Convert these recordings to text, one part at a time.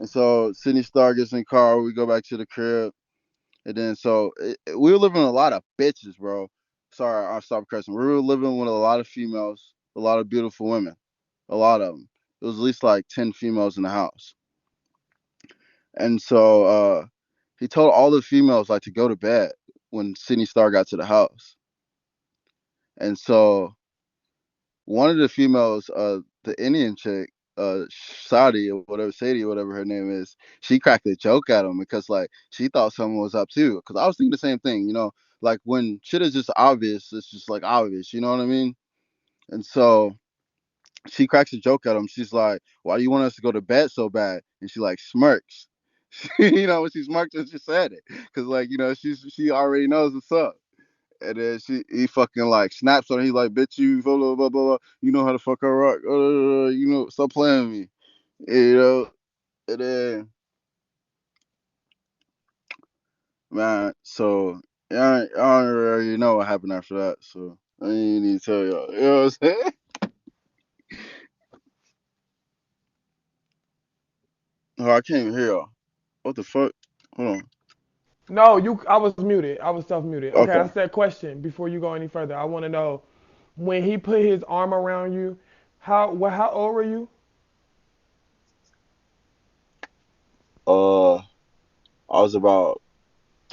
And so Sydney Star gets in the car. We go back to the crib. And then we were living with a lot of bitches, bro. Sorry, I'll stop cursing. We were living with a lot of females, a lot of beautiful women, a lot of them. It was at least like 10 females in the house. And so he told all the females like to go to bed when Sydney Star got to the house. And so one of the females, the Indian chick, Saudi or whatever, Sadie or whatever her name is, she cracked a joke at him because like she thought someone was up too. Because I was thinking the same thing, like when shit is just obvious, it's just like obvious, you know what I mean? And so she cracks a joke at him. She's like, "Why do you want us to go to bed so bad?" And she like smirks. When she smirked and she said it, because like she already knows what's up. And then he fucking like snaps on her. He's like, "Bitch, you blah blah blah blah. You know how to fuck her rock. Stop playing with me." You know. And then man, so I don't already know what happened after that. So I ain't need to tell y'all. You know what I'm saying? Oh, I can't even hear y'all. What the fuck? Hold on. No, I was muted. I was self muted. Okay, I Okay. said question before you go any further. I want to know when he put his arm around you. How old were you? Uh, I was about.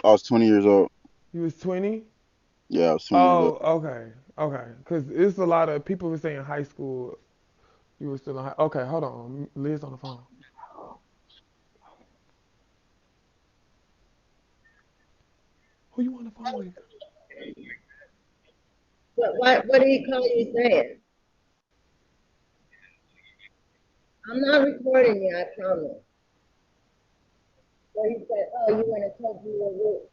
I was 20 years old. You was 20. Yeah, I was 20 years old. Oh, okay, okay. Cause it's a lot of people were saying high school. You were still in high. Okay, hold on. Liz on the phone. Who you on the phone with? What did he call you saying? I'm not recording you, I promise. So he said, oh, you want to talk to your roots.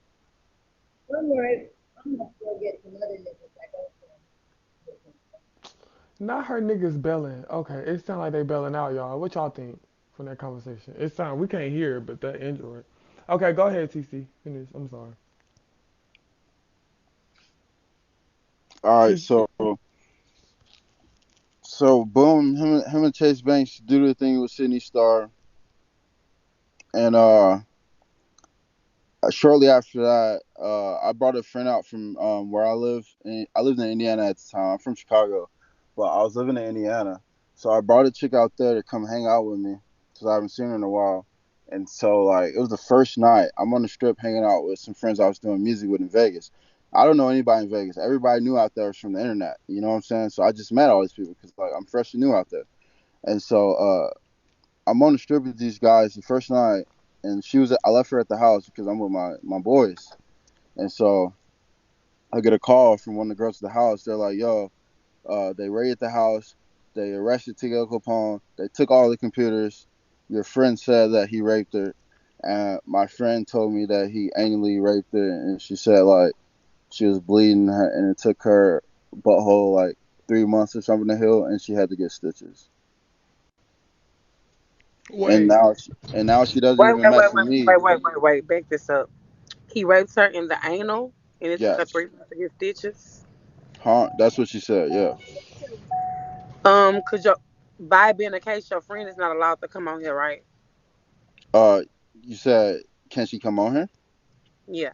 Don't worry, I'm going to go get some other niggas that go Not her niggas belling. Okay, it sound like they belling out, y'all. What y'all think from that conversation? It sound we can't hear it, but that Android. Okay, go ahead, TC. Finish. I'm sorry. All right, Cause so boom, him and Chase Banks do the thing with Sydney Star, and shortly after that, I brought a friend out from where I live. I lived in Indiana at the time. I'm from Chicago, but I was living in Indiana. So I brought a chick out there to come hang out with me because I haven't seen her in a while. And so like it was the first night. I'm on the strip hanging out with some friends I was doing music with in Vegas. I don't know anybody in Vegas. Everybody knew out there was from the internet. You know what I'm saying? So I just met all these people because like I'm fresh and new out there. And so I'm on the strip with these guys the first night, and I left her at the house because I'm with my boys, and so I get a call from one of the girls at the house. They're like, "Yo, they raided the house. They arrested TKOCapone. They took all the computers. Your friend said that he raped her, and my friend told me that he anally raped her, and she said like she was bleeding, and it took her butthole like 3 months or something to heal, and she had to get stitches." And wait, now she doesn't Wait, even wait, wait, mess with wait, me. wait, wait, wait, wait. Back this up. He raped her in the anal, and it took her Yes. 3 months to get stitches. Huh? That's what she said. Yeah. Cause your by being a case, your friend is not allowed to come on here, right? Uh, you said, can she come on here? Yeah.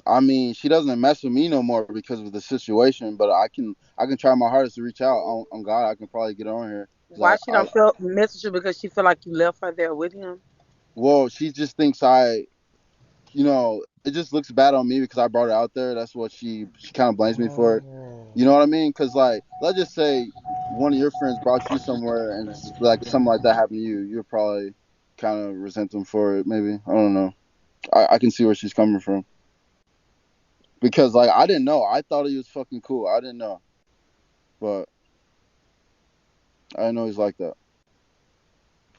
I mean, she doesn't mess with me no more because of the situation. But I can try my hardest to reach out. On God, I can probably get on here Why because she don't feel message you because she feel like you left her there with him? well, she just thinks it just looks bad on me because I brought it out there. That's what she kind of blames me for it. oh, You know what I mean? Because like, let's just say one of your friends brought you somewhere and like something like that happened to you, you're probably kind of resent them for it. Maybe I don't know. I can see where she's coming from because like I didn't know. I thought he was fucking cool. I didn't know, but I didn't know he's like that.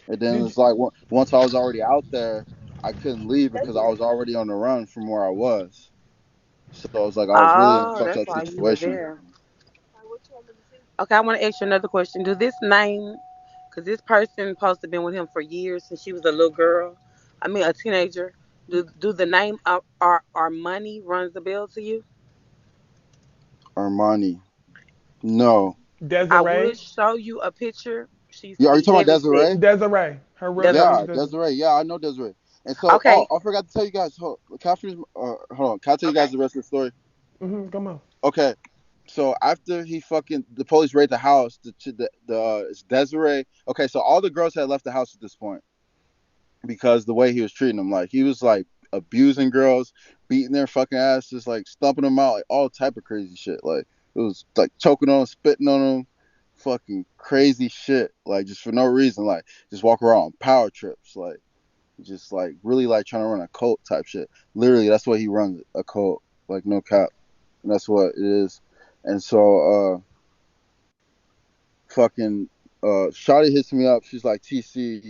And then did you, it's like once I was already out there, I couldn't leave because I was already on the run from where I was. So it was like I was really in a Oh, fucked that's up why you were situation. there. Okay, I want to ask you another question. Do this name, because this person supposed to been with him for years since she was a little girl, I mean a teenager. Do the name of our money runs a bell to you? Armani, no. I would Desiree? show you a picture. She used to Are you be talking about heavy set. Desiree? Desiree. Her real Desiree. name is Yeah, Desiree. Desiree. Yeah, I know Desiree. And so, Okay. I forgot to tell you guys. Can I finish, hold on. Can I tell you guys the rest of the story? Come on. Okay. So after he fucking the police raid the house, it's Desiree. Okay, so all the girls had left the house at this point because the way he was treating them, like he was like abusing girls, beating their fucking asses, like stumping them out, like all type of crazy shit. Like it was like choking on them, spitting on them, fucking crazy shit. Like just for no reason, like just walk around on power trips, like just like really like trying to run a cult type shit. Literally, that's what he runs, a cult, like no cap, and that's what it is. And so fucking Shotty hits me up. She's like, TC,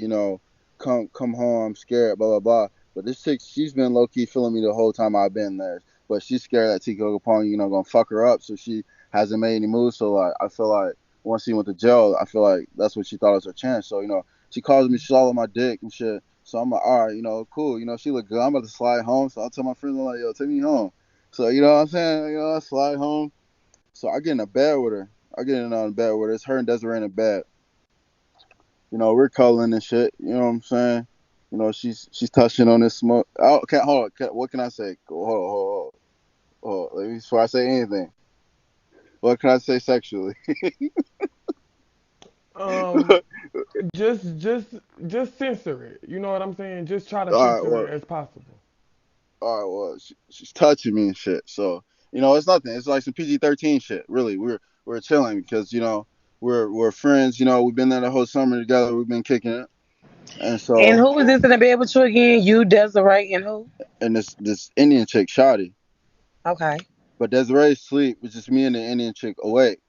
come home. I'm scared. Blah blah blah. But this chick, she's been low key feeling me the whole time I've been there. But she's scared that TKOCapone, gonna fuck her up. So she hasn't made any moves. So like, I feel like once she went to jail, I feel like that's what she thought was her chance. So she calls me, she's all on my dick and shit. So I'm like, all right, cool. She look good. I'm about to slide home. So I'll tell my friends, I'm like, yo, take me home. So you know what I'm saying? I slide home. So I get in a bed with her. I get in the bed with her. It's her and Desiree in the bed. We're cuddling and shit. You know what I'm saying? She's touching on this smoke. Oh, okay, hold on. What can I say? Hold on. Before I say anything, what can I say sexually? Um, all just censor it. You know what I'm saying? Just try to right, censor well, it as possible. all right, well, she's touching me and shit. So it's nothing. It's like some PG-13 shit. Really, we're chilling because we're friends. We've been there the whole summer together. We've been kicking it, and And so who was this in the bed with you again? You, Desiree, and who? and this Indian chick, Shotty. Okay. But Desiree's sleep was just me and the Indian chick awake.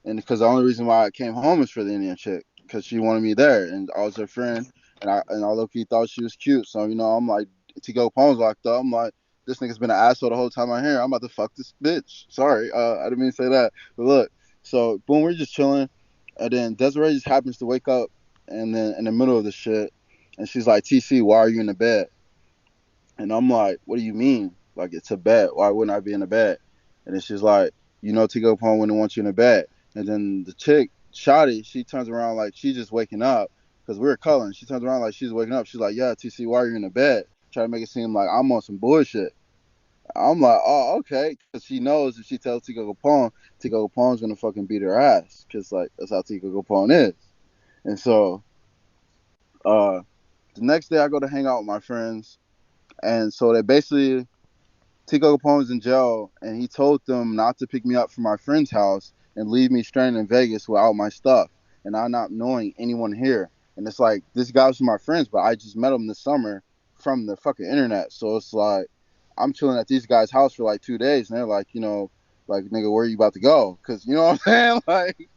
And because the only reason why I came home is for the Indian chick, because she wanted me there, and I was her friend, and I low key thought she was cute. So I'm like, to go Poems locked up. I'm like, this nigga's been an asshole the whole time I'm here. I'm about to fuck this bitch. Sorry, I didn't mean to say that. But look, so boom, we're just chilling, and then Desiree just happens to wake up, and then in the middle of the shit, and she's like, TC, why are you in the bed? And I'm like, what do you mean? Like, it's a bed. Why wouldn't I be in a bed? And then she's like, Tigo Pong wouldn't want you in a bed. And then the chick, Shotty, she turns around like she's just waking up because we were calling. She turns around like she's waking up. She's like, yeah, TC, why are you in the bed? Try to make it seem like I'm on some bullshit. I'm like, oh, okay. Because she knows if she tells Tigo Pong's going to fucking beat her ass. Because, like, that's how Tigo Pong is. And so uh, the next day I go to hang out with my friends. And so they basically Tico Capone was in jail, and he told them not to pick me up from my friend's house and leave me stranded in Vegas without my stuff, and I not knowing anyone here. And it's like this guy was my friends, but I just met him this summer from the fucking internet. So it's like I'm chilling at these guys' house for like 2 days, and they're like, like nigga, where you about to go? Because you know what I'm saying, like.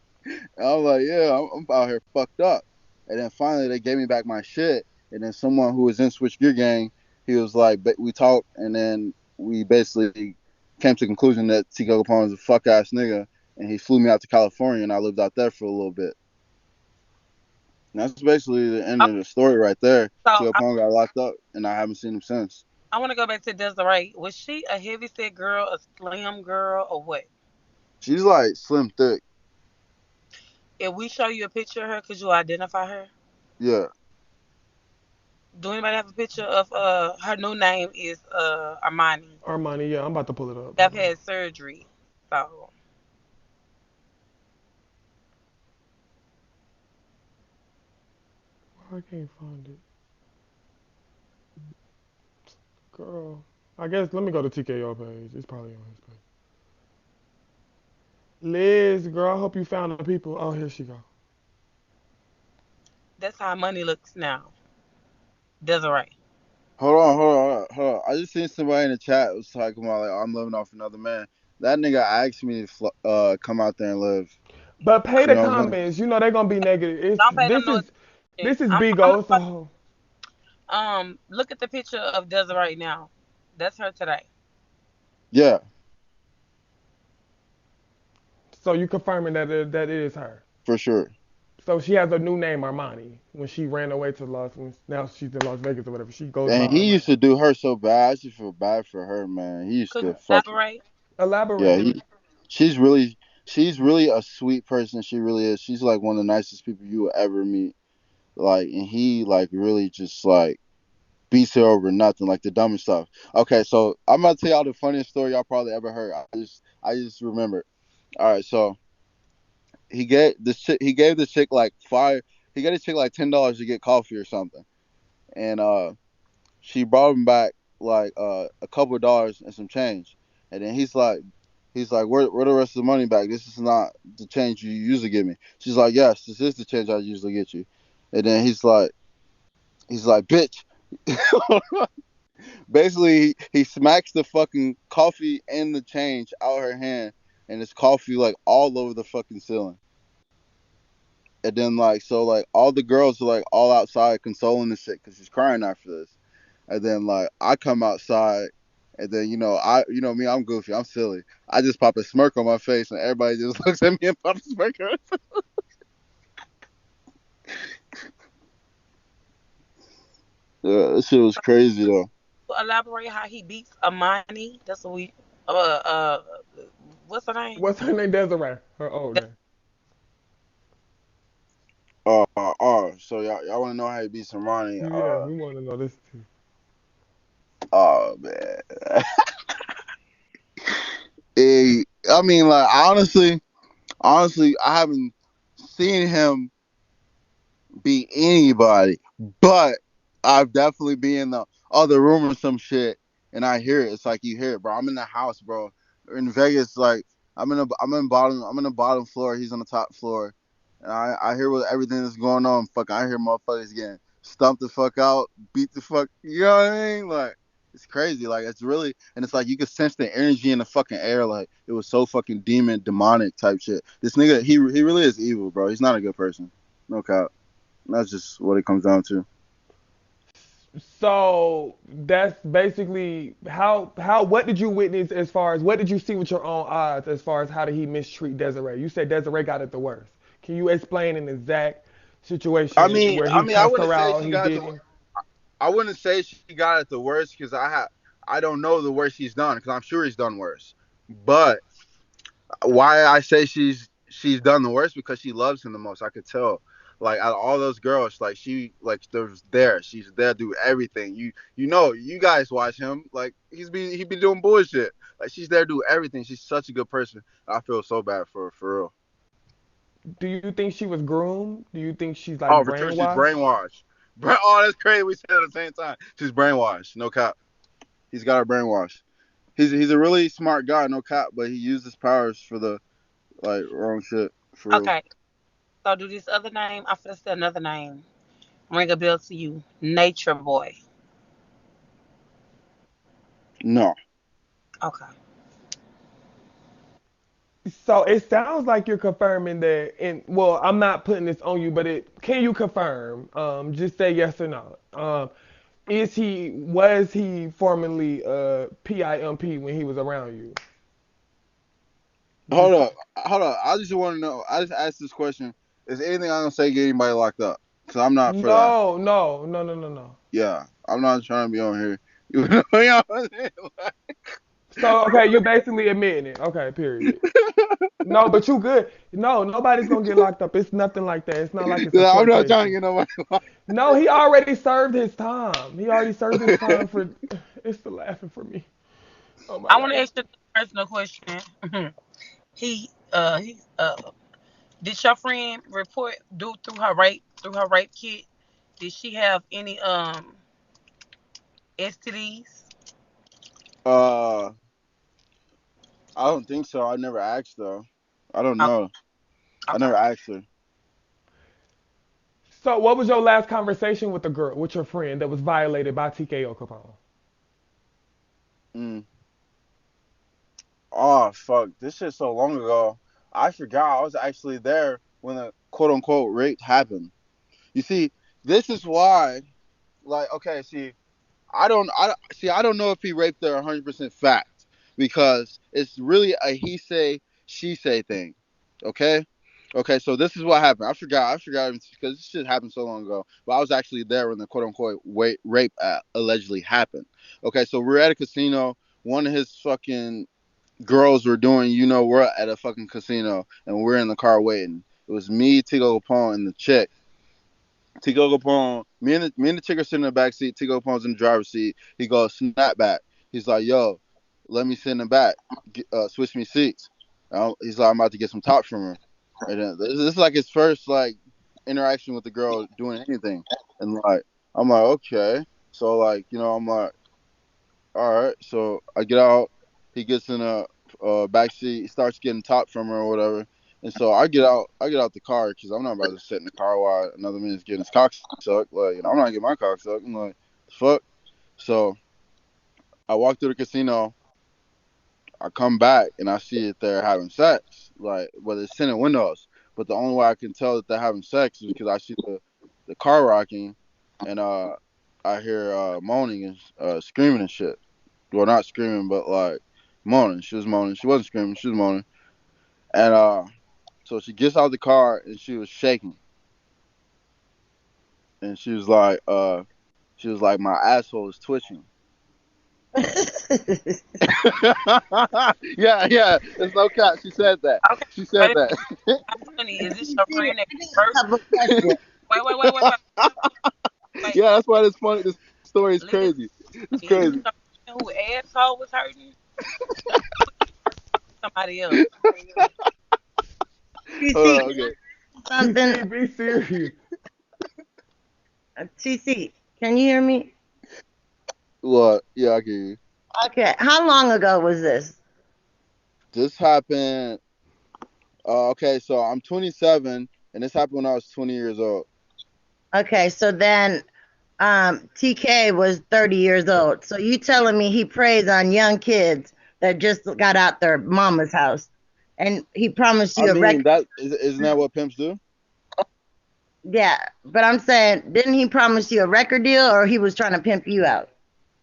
I'm like, yeah, I'm out here fucked up. And then finally, they gave me back my shit. And then someone who was in Switch Gear Gang, he was like, we talked, and then we basically came to the conclusion that Tico Capone was a fuck ass nigga, and he flew me out to California, and I lived out there for a little bit. And that's basically the end Oh, of the story right there. so Tico Capone got locked up, and I haven't seen him since. I want to go back to Desiree. Was she a heavy set girl, a slim girl, or what? She's like slim thick. If we show you a picture of her, could you identify her? Yeah, Do anybody have a picture of her new name is Armani. Armani, yeah, I'm about to pull it up. I've Hold on. had surgery. So I can't find it. Girl. I guess let me go to TKO page. It's probably on his page. Liz, girl, I hope you found the people. Oh, here she go. that's how money looks now. Desiree. hold on. I just seen somebody in the chat was talking about like I'm living off another man. That nigga asked me to come out there and live. But pay You the know what I'm saying? comments. You know they're gonna be negative. Don't pay them no attention. This is I'm big I'm O, so look at the picture of Desiree now. That's her today. Yeah, you confirming that it is her. for sure. So she has a new name, Armani. When she ran away to now she's in Las Vegas or whatever. She goes by And he Armani. used to do her so bad. I just feel bad for her, man. He used Could to you fucking elaborate? yeah. Elaborate. She's really she's really a sweet person. She really is. She's like one of the nicest people you will ever meet. Like, and he like really just like beats her over nothing, like the dumbest stuff. Okay, so I'm gonna tell y'all the funniest story y'all probably ever heard. I just remembered. All right, so he gave the chick like five. He gave the chick like $10 to get coffee or something, and she brought him back like a couple of dollars and some change, and then he's like, where the rest of the money back? This is not the change you usually give me. She's like, yes, this is the change I usually get you, and then he's like, bitch. Basically, he smacks the fucking coffee and the change out her hand, and it's coffee like all over the fucking ceiling. And then like so like all the girls are like all outside consoling the shit because she's crying after this. And then like I come outside, and then me, I'm goofy, I'm silly. I just pop a smirk on my face, and everybody just looks at me and pop a smirk on. Yeah, that shit was crazy though. Elaborate how he beats Amani. That's what we. Uh, uh, what's her name? What's her name? Desiree. Her old name. So y'all want to know how he beat Somani? Yeah, we want to know this too. Oh man. I mean, like honestly, I haven't seen him beat anybody, but I've definitely been in the other room or some shit, and I hear it. It's like you hear it, bro. I'm in the house, bro. In Vegas, like I'm in the bottom floor. He's on the top floor, and I hear what everything that's going on. Fuck, I hear motherfuckers getting stumped the fuck out, beat the fuck. You know what I mean? Like it's crazy. Like it's really, and it's like you could sense the energy in the fucking air. Like it was so fucking demonic type shit. This nigga, he really is evil, bro. He's not a good person. No cap. That's just what it comes down to. So that's basically how what did you witness as far as what did you see with your own eyes as far as how did he mistreat Desiree? You said Desiree got it the worst. Can you explain an exact I situation mean, where I he mean, I cussed wouldn't her say out, she he got the. didn't? I wouldn't say she got it the worst because I don't know the worst he's done because I'm sure he's done worse. But why I say she's done the worst because she loves him the most. I could tell. Like out of all those girls, like she like there's there. She's there to do everything. You guys watch him. Like he be doing bullshit. Like she's there to do everything. She's such a good person. I feel so bad for her, for real. Do you think she was groomed? Do you think she's like Oh, for sure, she's brainwashed? brainwashed. Oh, that's crazy. We said it at the same time. She's brainwashed. No cap. He's got her brainwashed. He's a really smart guy. No cap. But he used his powers for the like wrong shit. For real. Okay. So do this other name. I'm finna say another name. Ring a bell to you. Nature Boy. No. Okay. So it sounds like you're confirming that, and well, I'm not putting this on you, but can you confirm? Just say yes or no. Was he formerly PIMP when he was around you? Hold Just up. Hold up. I just want to know. I just asked this question. Is anything I'm gonna say get anybody locked up? Because I'm not for that. no, no, no, no, no, no. Yeah. I'm not trying to be on here. You know what I'm saying? So okay, you basically admitting it. Okay, period. No, but you good. No, nobody's gonna get locked up. It's nothing like that. It's not like it's a I'm court not case. trying to get nobody locked No, he already served his time. He already served his time for. It's for laughing for me. Oh my I want to god. ask you a personal question. He did your friend report do through her rape kit? Did she have any STDs? uh, I don't think so. I never asked though. I don't Okay, know. I okay. never asked her. So, what was your last conversation with the girl, with your friend that was violated by TKO Capone? Mm. Oh fuck! This shit so long ago. I forgot. I was actually there when the quote unquote rape happened. You see, this is why. Like, okay, see, I don't know if he raped her 100% fact because it's really a he say she say thing. Okay, okay. So this is what happened. I forgot because this shit happened so long ago. But I was actually there when the quote unquote rape allegedly happened. Okay, so we're at a casino. One of his fucking girls were doing, you know, we're at a fucking casino and we're in the car waiting. It was me, Tigo Capone, and the chick. Tigo Capone, me and the chick are sitting in the back seat. Tigo Capone's in the driver's seat. He goes, snap back. He's like, yo, let me sit in the back. Switch me seats. He's like, I'm about to get some top from her. And then this is like his first like interaction with the girl doing anything. And like, I'm like, okay. So like, you know, I'm like, all right. So I get out. He gets in a back seat. He starts getting top from her or whatever. And so I get out. I get out the car because I'm not about to sit in the car while another man's getting his cock sucked. Like, you know, I'm not getting my cock sucked. I'm like, fuck. So I walk through the casino. I come back and I see that they're having sex. Like, well, it's tinted windows. But the only way I can tell that they're having sex is because I see the car rocking, and I hear moaning and screaming and shit. Well, not screaming, but like moaning. She was moaning. She wasn't screaming. She was moaning. And so she gets out of the car and she was shaking, and she was like, my asshole is twitching. Yeah, yeah. It's no cap. She said that. Okay, She said wait a that. minute, honey. Is this your friend that I got a first? couple questions. Wait. Yeah, that's why this funny. This story is Listen, crazy. It's is this crazy. your friend who asshole was hurting? Somebody else. TC, Hold on. can Okay. I ask you TC, something? be serious. TC, can you hear me? What? Yeah, I can. Okay, how long ago was this? This happened. Okay, so I'm 27, and this happened when I was 20 years old. Okay, so then TK was 30 years old. So you telling me he preys on young kids that just got out their mama's house, and he promised I you a mean, record? isn't that what pimps do? Yeah, but I'm saying, didn't he promise you a record deal, or he was trying to pimp you out?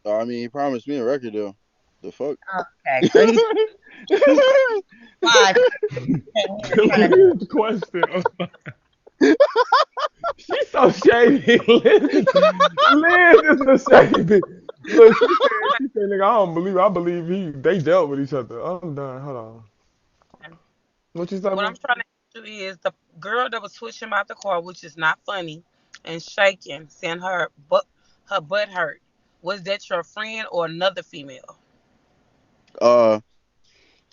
I mean, he promised me a record deal. The fuck? Okay, so he's 5 and he was trying to. Weird question. She's so shady. Liz is a shady bitch. Look, she said, nigga, I believe they dealt with each other. I'm done. Hold on. What you What talking? I'm trying to ask you is the girl that was switching about the car, which is not funny, and shaking, saying her butt hurt. Was that your friend or another female? Uh,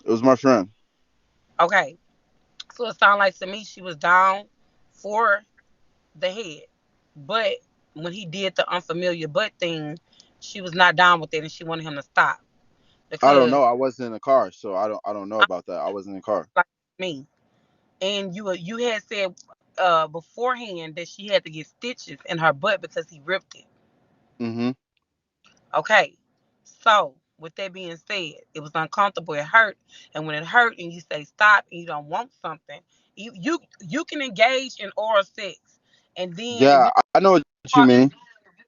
it was my friend. Okay, so it sounded like to me she was down for the head, but when he did the unfamiliar butt thing, she was not down with it, and she wanted him to stop I don't because know. I wasn't in the car, so I don't know I'm about that. I wasn't in the car. like me, and you had said beforehand that she had to get stitches in her butt because he ripped it. Mm-hmm. Okay. So, with that being said, it was uncomfortable. It hurt, and when it hurt, and you say stop, and you don't want something, you can engage in oral sex, and then if Yeah, you I know what you want, mean.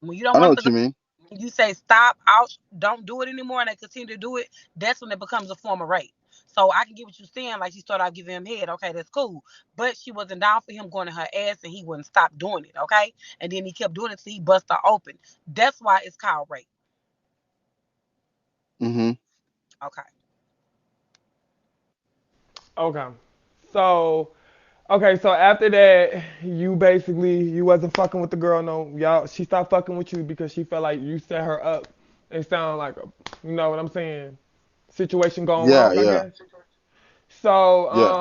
when you don't I know want what the, you mean. you say stop, out, don't do it anymore, and they continue to do it. That's when it becomes a form of rape. So I can get what you're saying. Like she started out giving him head. Okay, that's cool. But she wasn't down for him going to her ass, and he wouldn't stop doing it. Okay, and then he kept doing it till he bust her open. That's why it's called rape. Mm-hmm. Okay. Okay. So, okay, so after that, you wasn't fucking with the girl no y'all. She stopped fucking with you because she felt like you set her up. It sounded like a, you know what I'm saying? Situation gone Yeah, wrong, I yeah, guess. So, yeah.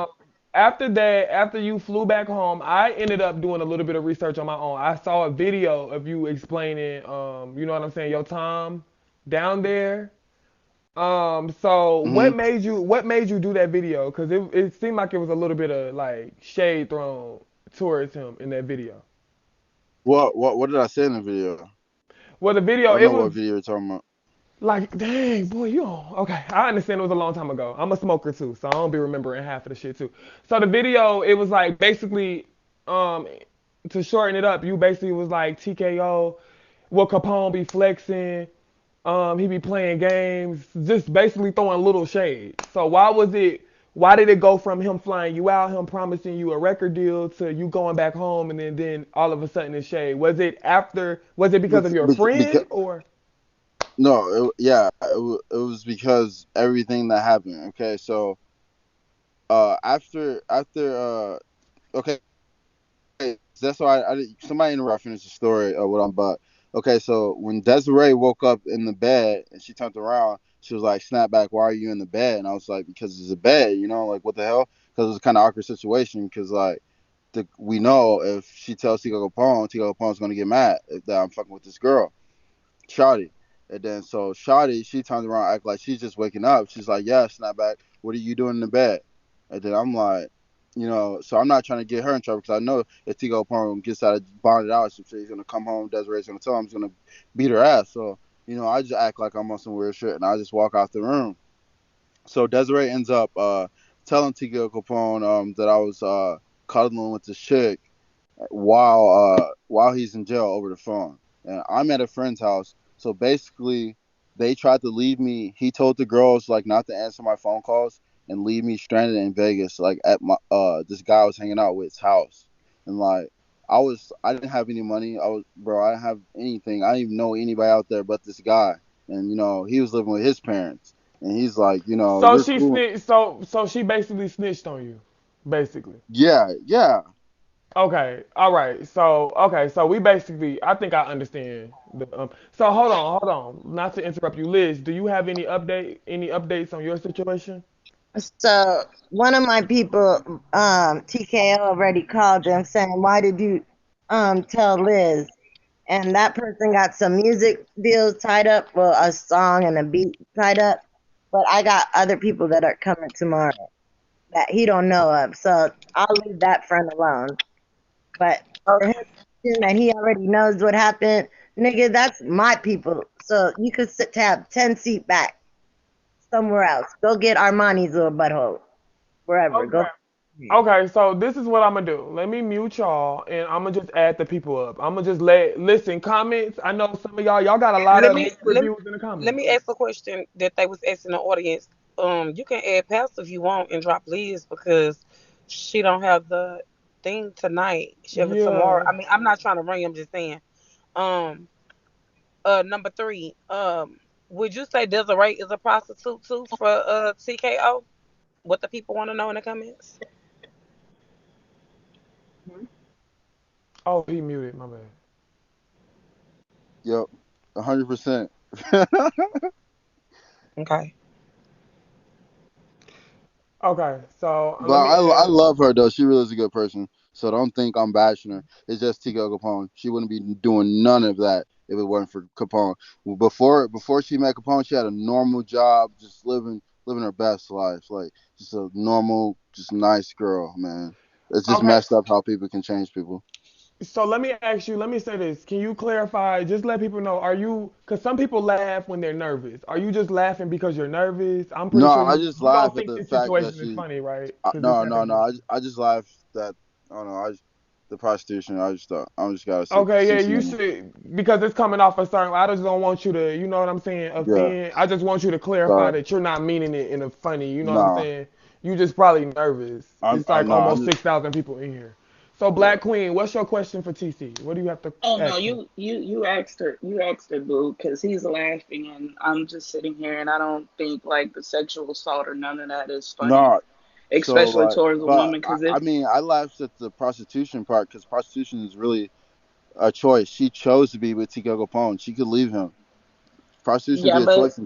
after that, after you flew back home, I ended up doing a little bit of research on my own. I saw a video of you explaining, you know what I'm saying, your time down there. So Mm-hmm. what made you do that video? Cause it seemed like it was a little bit of like shade thrown towards him in that video. What did I say in the video? Well, the I video don't it know was what video you're talking about. like, dang boy, you don't, okay. I understand it was a long time ago. I'm a smoker too, so I don't be remembering half of the shit too. So the video it was like basically, um, to shorten it up, you basically was like TKO, will Capone be flexing? He be playing games, just basically throwing little shade. So why was it? Why did it go from him flying you out, him promising you a record deal, to you going back home, and then all of a sudden it's shade? Was it after? Was it because of your Because friend or? No, it was because everything that happened. Okay, so after okay, that's why somebody interrupt finish the story of what I'm about. Okay, so when Desiree woke up in the bed and she turned around, she was like, "Snap back, why are you in the bed?" And I was like, "Because it's a bed, like what the hell?" Because it was kind of awkward situation. Because like we know if she tells Tico Capone's gonna get mad if that I'm fucking with this girl. Shawty. And then so Shawty, she turns around, act like she's just waking up. She's like, "Yeah, snapback. What are you doing in the bed?" And then I'm like, so I'm not trying to get her in trouble because I know if Tigo Porn gets out of bonded out, she's gonna come home. Desiree's gonna tell him he's gonna beat her ass. So I just act like I'm on some weird shit and I just walk out the room. So Desiree ends up telling Tigo Capone that I was cuddling with this chick while he's in jail over the phone. And I'm at a friend's house. So basically they tried to leave me. He told the girls like not to answer my phone calls and leave me stranded in Vegas, like at my this guy I was hanging out with's house. And like I didn't have any money. I didn't have anything. I didn't even know anybody out there but this guy. And he was living with his parents. And he's like, So you're she cool. snitched. So she basically snitched on you, basically. Yeah, yeah. Okay, all right. So we basically, I think I understand. So hold on. Not to interrupt you, Liz. Do you have any updates on your situation? So one of my people, TKO, already called them saying, "Why did you tell Liz?" And that person got some music deals tied up, well, a song and a beat tied up. But I got other people that are coming tomorrow that he don't know of, so I'll leave that friend alone. But for him Okay. and he already knows what happened, nigga, that's my people. So you could sit tab 10 seat back somewhere else. Go get Armani's little butthole wherever. Go. Okay. Okay, so this is what I'm gonna do. Let me mute y'all, and I'm gonna just add the people up. I'm gonna just listen comments. I know some of y'all got a lot Let of me mixed let, reviews in the let comments. me ask a question that they was asking the audience. You can add Pastor if you want and drop Liz because she don't have the thing tonight. She have it tomorrow. Yeah. I mean, I'm not trying to ring. I'm just saying. Um, number three. Would you say Desiree is a prostitute too for TKO? What the people want to know in the comments. Oh, he muted. My bad. Yep. 100%. Okay. Okay, so But let me I add. love her though. She really is a good person. So don't think I'm bashing her. It's just Tico Capone. She wouldn't be doing none of that if it weren't for Capone. Before she met Capone, she had a normal job, just living her best life, like just a normal, just nice girl, man. It's just Okay, messed up how people can change people. so let me ask you. Let me say this. Can you clarify? Just let people know. Are you? Because some people laugh when they're nervous. Are you just laughing because you're nervous? I'm pretty No, sure I you just you don't laugh at think the this fact that situation is she. funny, right? Because this No, no, happened no. to you. I just laugh that I don't know. The prostitution. I just gotta Okay, yeah, see you cinema. should because it's coming off a certain. I just don't want you to, you know what I'm saying, Yeah. offend. I just want you to clarify Sorry. that you're not meaning it in a funny. You know what I'm No. saying? You just probably nervous. It's like No. I'm almost just. 6,000 people in here. So, Yeah. Black Queen, what's your question for TC? What do you have to Oh no, ask him? you asked her boo because he's laughing and I'm just sitting here and I don't think like the sexual assault or none of that is funny, No. So especially like, towards a but woman. Because if I mean, I laughed at the prostitution part because prostitution is really a choice. She chose to be with Tico Capone. She could leave him. Prostitution yeah, be a but choice.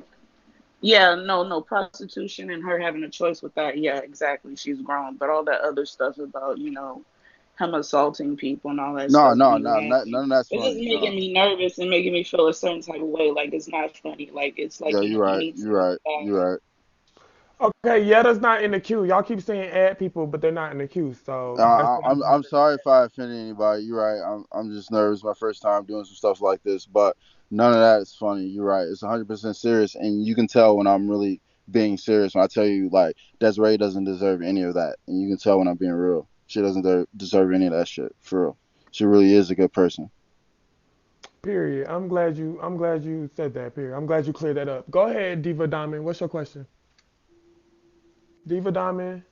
yeah, no prostitution and her having a choice with that. Yeah, exactly. She's grown, but all that other stuff about him assaulting people and all that No, stuff, no, me no, laughing. none of that's It's just funny. making No. me nervous and making me feel a certain type of way. Like it's not funny. Like it's like Yeah, you're you right. need to You're right. stop. You're right. Okay, Yetta's not in the queue. Y'all keep saying add people, but they're not in the queue. So that's what I just I'm wanted to sorry say. if I offended anybody. You're right. I'm just nervous. My first time doing some stuff like this, but none of that is funny. You're right. It's 100% serious, and you can tell when I'm really being serious when I tell you like Desiree doesn't deserve any of that, and you can tell when I'm being real. She doesn't deserve any of that shit for real. She really is a good person. Period. I'm glad you said that. Period. I'm glad you cleared that up. Go ahead, Diva Diamond. What's your question? Diva Diamond.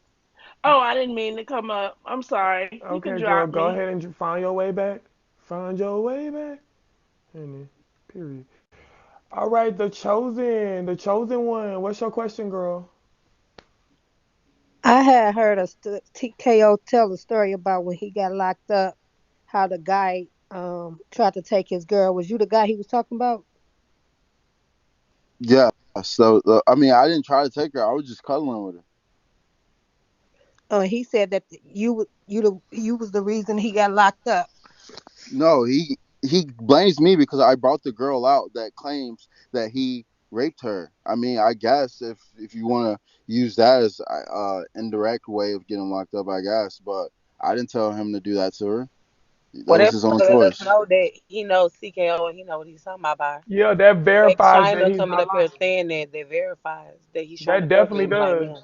Oh, I didn't mean to come up. I'm sorry. You can Okay, girl, drop go me. ahead and find your way back. Find your way back. And then, period. All right, the chosen one. What's your question, girl? I had heard a TKO tell a story about when he got locked up, how the guy tried to take his girl. Was you the guy he was talking about? Yeah. So I mean, I didn't try to take her. I was just cuddling with her. He said that you was the reason he got locked up. No, he blames me because I brought the girl out that claims that he raped her. I mean, I guess if you want to use that as indirect way of getting locked up, I guess. But I didn't tell him to do that to her. That Well, was that his own let us choice. know that he knows CKO and he know what he's talking about. Yeah, that The fact verifies that China he's coming not up here lying. saying that verifies that he's trying to That cover definitely him right does. now.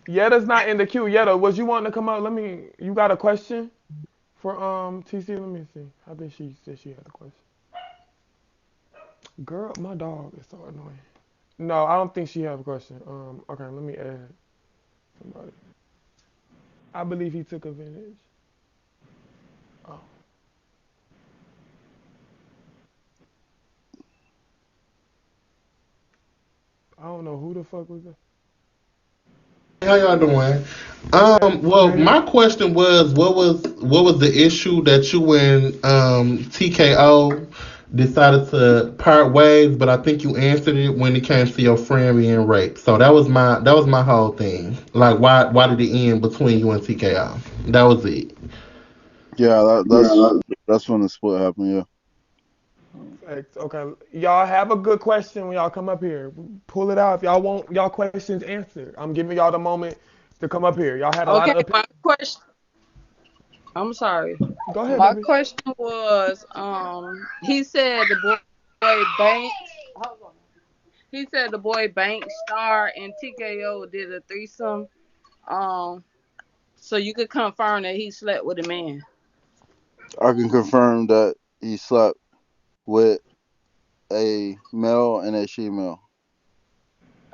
Yetta's not in the queue. Yetta, was you wanting to come up? Let me. You got a question for TC? Let me see. I think she said she had a question. Girl, my dog is so annoying. No, I don't think she have a question. Okay, let me add somebody. I believe he took advantage. Oh, I don't know who the fuck was that. How y'all doing? Hey, Well, hey. my question was, what was the issue that you and TKO decided to part ways? But I think you answered it when it came to your friend being raped. So that was my whole thing. Like, why did it end between you and TKO? That was it. Yeah, Yeah. that's when the split happened. Yeah. Facts. Okay, y'all have a good question when y'all come up here. Pull it out if y'all want y'all questions answered. I'm giving y'all the moment to come up here. Y'all had a lot Okay, of my opinions. question. I'm sorry. Go ahead, My baby. question was, he said the boy Banks. Hold on. He said the boy Banks Star and TKO did a threesome. Um, so you could confirm that he slept with a man. I can confirm that he slept with a male and a female.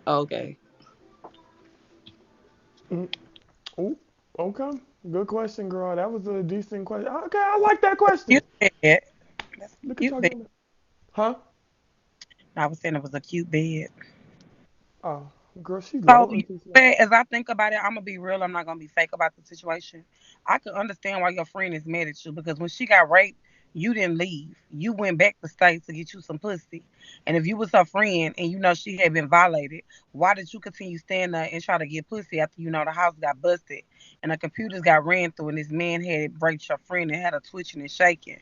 Okay. Mm, ooh, okay. Good question, girl. That was a decent question. Okay, I like that question. Cute bed. That's Look a at cute y'all bed. getting it. Huh? I was saying it was a cute bed. Oh, girl, she So, low until she. as I think about it, I'm gonna be real. I'm not gonna be fake about the situation. I could understand why your friend is mad at you because when she got raped, you didn't leave. You went back to state to get you some pussy. And if you was her friend and you know she had been violated, why did you continue staying there and try to get pussy after you know the house got busted and the computers got ran through and this man had raped your friend and had her twitching and shaking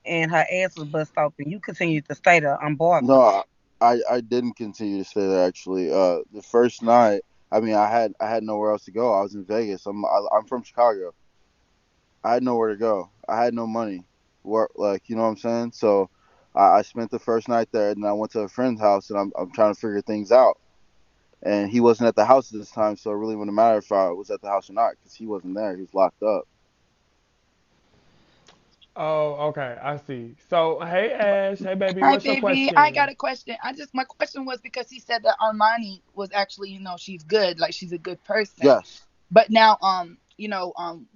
and her ass was bust open? You continued to stay there unbothered. No, I didn't continue to stay there actually. The first night, I mean, I had nowhere else to go. I was in Vegas. I'm from Chicago. I had nowhere to go. I had no money. Work like you know what I'm saying. So I spent the first night there, and I went to a friend's house, and I'm trying to figure things out. And he wasn't at the house this time, so it really wouldn't matter if I was at the house or not because he wasn't there. He was locked up. Oh, okay. I see. So, hey, Ash. Hey, baby. Hi, What's your baby. I got question? a question. My question was because he said that Armani was actually, she's good, like she's a good person. Yes. But now,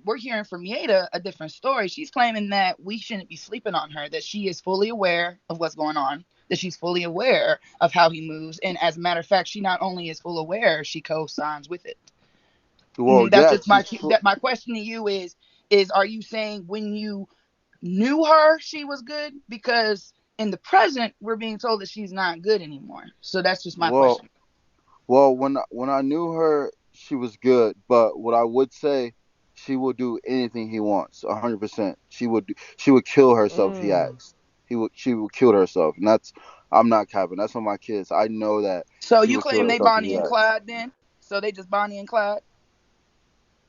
we're hearing from Yada a different story. She's claiming that we shouldn't be sleeping on her, that she is fully aware of what's going on, that she's fully aware of how he moves, and as a matter of fact, she not only is full aware, she co-signs with it. Well, That's yeah. just my question to you is are you saying when you knew her, she was good? Because in the present, we're being told that she's not good anymore. So that's just my Well, question. when I knew her, she was good. But what I would say, she will do anything he wants. 100%. She would kill herself if he Mm. asked. She would kill herself, and that's I'm not capping. That's on my kids. I know that So she you would kill claim they herself if he Bonnie and asked. Clyde then? So they just Bonnie and Clyde,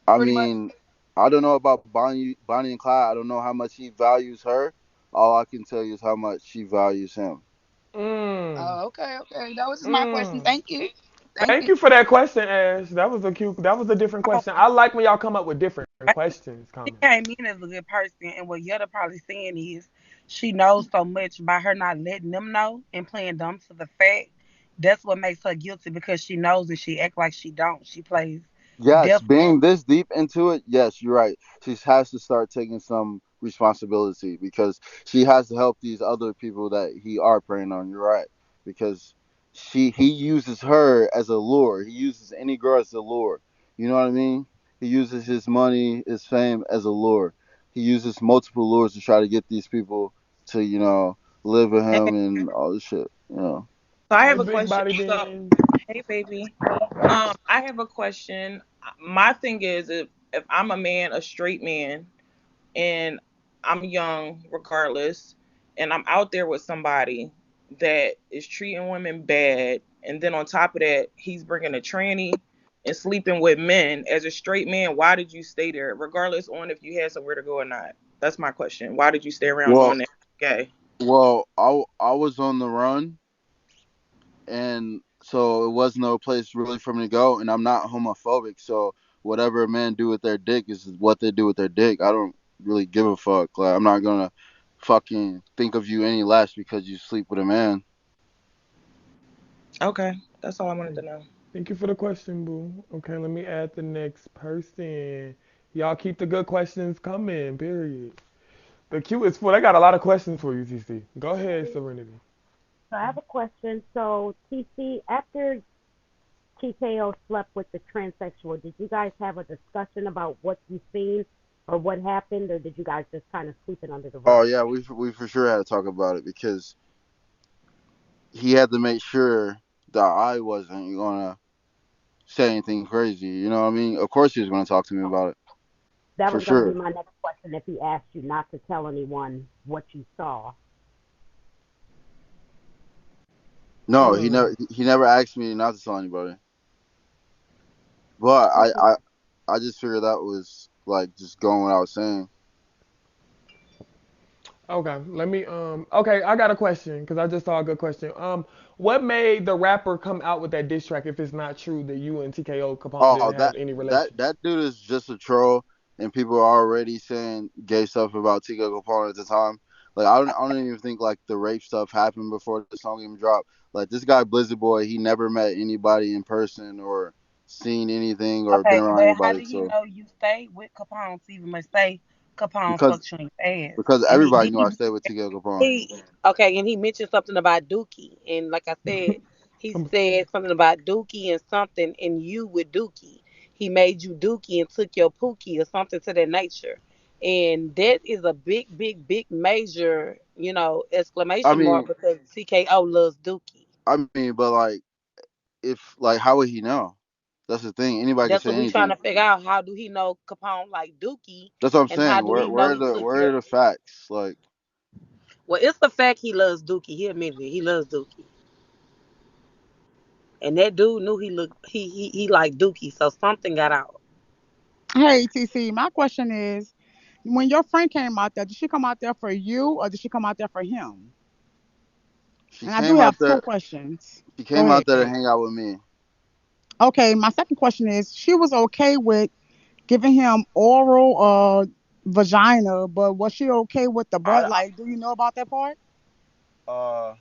I pretty much? mean, I don't know about Bonnie and Clyde. I don't know how much he values her. All I can tell you is how much she values him. Mm. Oh, okay, okay. That was just my question. Mm. Thank you. Thank Thank you. you for that question, Ash. That was a cute. That was a different Oh, question. I like when y'all come up with different questions. she Comment. came in as a good person, and what Yetta probably saying is she knows so much by her not letting them know and playing dumb to the fact. That's what makes her guilty because she knows and she act like she don't. She plays Yes, deaf. being this deep into it, yes, you're right. She has to start taking some responsibility because she has to help these other people that he are preying on. You're right, because he uses her as a lure. He uses any girl as a lure. You know what I mean? He uses his money, his fame as a lure. He uses multiple lures to try to get these people to live with Hey, him and all this shit. So I Hey, have a big question. body So, beans. hey, baby. I have a question. My thing is, if I'm a man, a straight man, and I'm young, regardless, and I'm out there with somebody that is treating women bad, and then on top of that, he's bringing a tranny and sleeping with men. As a straight man, why did you stay there, regardless on if you had somewhere to go or not? That's my question. Why did you stay around Well, knowing that? Okay. I was on the run, and so it was no place really for me to go, and I'm not homophobic, so whatever a man do with their dick is what they do with their dick. I don't really give a fuck. Like, I'm not gonna fucking think of you any less because you sleep with a man. Okay. That's all I wanted Thank to know. thank you for the question, boo. Okay, let me add the next person. Y'all keep the good questions coming, period. The queue is full. I got a lot of questions for you, TC. Go ahead, Serenity. So I have a question. So TC, after TKO slept with the transsexual, did you guys have a discussion about what you seen or what happened, or did you guys just kind of sweep it under the Oh rug? yeah, we for sure had to talk about it because he had to make sure that I wasn't gonna say anything crazy. You know what I mean? Of course he was gonna talk to me about it That for was going to be sure. my next question. If he asked you not to tell anyone what you saw. No, Hmm. he never asked me not to tell anybody. But Okay. I just figured that was like just going without saying. Okay, let me okay, I got a question because I just saw a good question. What made the rapper come out with that diss track if it's not true that you and TKO Capone Oh, didn't have any relation? that dude is just a troll, and people are already saying gay stuff about TKOCapone at the time. Like, I don't even think like the rape stuff happened before the song even dropped. Like, this guy Blizzard Boy, he never met anybody in person or seen anything or been okay, around but how anybody. did he So know you stayed with Capone to even say Capone because fucked you in your ass? because And everybody did knew I stayed with TKOCapone. He okay, and he mentioned something about Dookie, and like I said, he Um, said something about Dookie and something, and you with Dookie. He made you Dookie and took your Pookie or something to that nature, and that is a big, big, big, major, I exclamation mark mean, because TKO loves Dookie. but like, if like, how would he know? That's the thing. Anybody can That's say what we trying anything. to figure out. How do he know Capone like Dookie, That's what I'm and how saying. do he know he took Where your? are the facts? Like, Well, it's the fact he loves Dookie. He admitted it. He loves Dookie. And that dude knew he liked Dookie, so something got out. Hey, TC, my question is, when your friend came out there, did she come out there for you or did she come out there for him? she And I do came out have two there. questions. She Go came out ahead. there to hang out with me. Okay, my second question is, she was okay with giving him oral vagina, but was she okay with the butt? I Like, do you know about that part? uh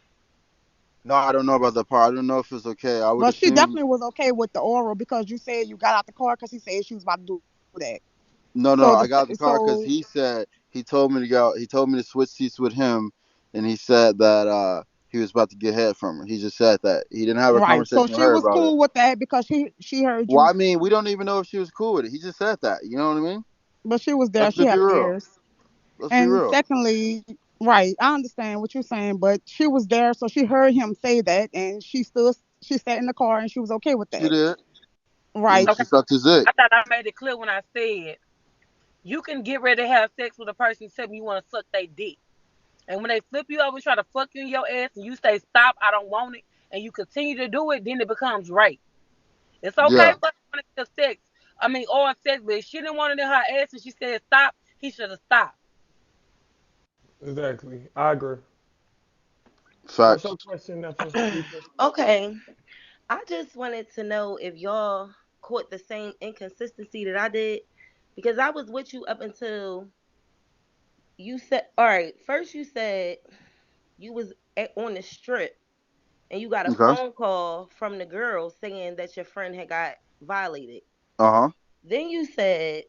no, I don't know about that part. I don't know if it's okay. I would But she assume definitely was okay with the oral because you said you got out the car because he said she was about to do that. no. So I got the car because so he said he told me to go. He told me to switch seats with him, and he said that he was about to get head from her. He just said that he didn't have a right. So conversation with she her was about it. cool with that because she heard Well, you, I mean, we don't even know if she was cool with it. He just said that. You know what I mean? but she was there. Let's She just be had real. ears. Let's be And real. secondly, right, I understand what you're saying, but she was there, so she heard him say that, and she sat in the car, and she was okay with She that. did, and Right, Okay, she sucked his dick. I thought I made it clear when I said you can get ready to have sex with a person, tell me you want to suck their dick, and when they flip you over and try to fuck you in your ass, and you say stop, I don't want it, and you continue to do it, then it becomes rape. It's okay Yeah, for her to want to have sex. I mean, or sex, but if she didn't want it in her ass and she said stop, he should have stopped. exactly. I agree. What's facts. your question, Neffa? Lisa? Okay. I just wanted to know if y'all caught the same inconsistency that I did because I was with you up until you said, all right, first you said you was on the strip and you got a Okay. phone call from the girl saying that your friend had got violated. Uh huh. Then you said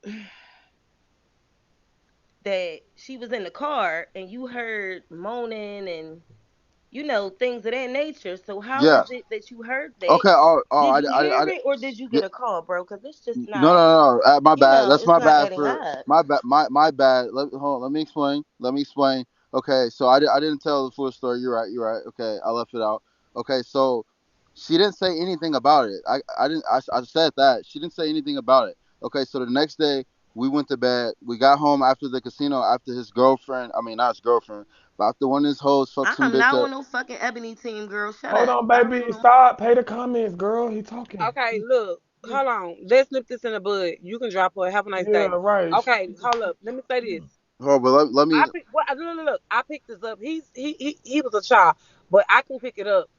that she was in the car and you heard moaning and things of that nature. So how Yeah. is it that you heard that? Okay. Oh, Did you hear it or did you yeah, get a call, bro? Because it's just no, not, no, no. My bad. That's it's my not bad adding for up. my bad. My bad. Hold on. Let me explain. Let me explain. Okay. So I didn't tell the full story. You're right. You're right. Okay. I left it out. Okay. So she didn't say anything about it. I didn't. I said that she didn't say anything about it. Okay. So the next day we went to bed. We got home after the casino. After his girlfriend. I mean, not his girlfriend, but after one of his hoes fucked I some am bitch not up. on no fucking Ebony team, girl. Shut Hold up. on, I don't baby. do no. Stop. Pay the comments, girl. He talking. Okay, look, hold on. Let's nip this in the bud. You can drop her. Have a nice Yeah, day. right. Okay, hold up. Let me say this. Oh, but let me. I pick. What? Look. I picked this up. He was a child, but I can pick it up.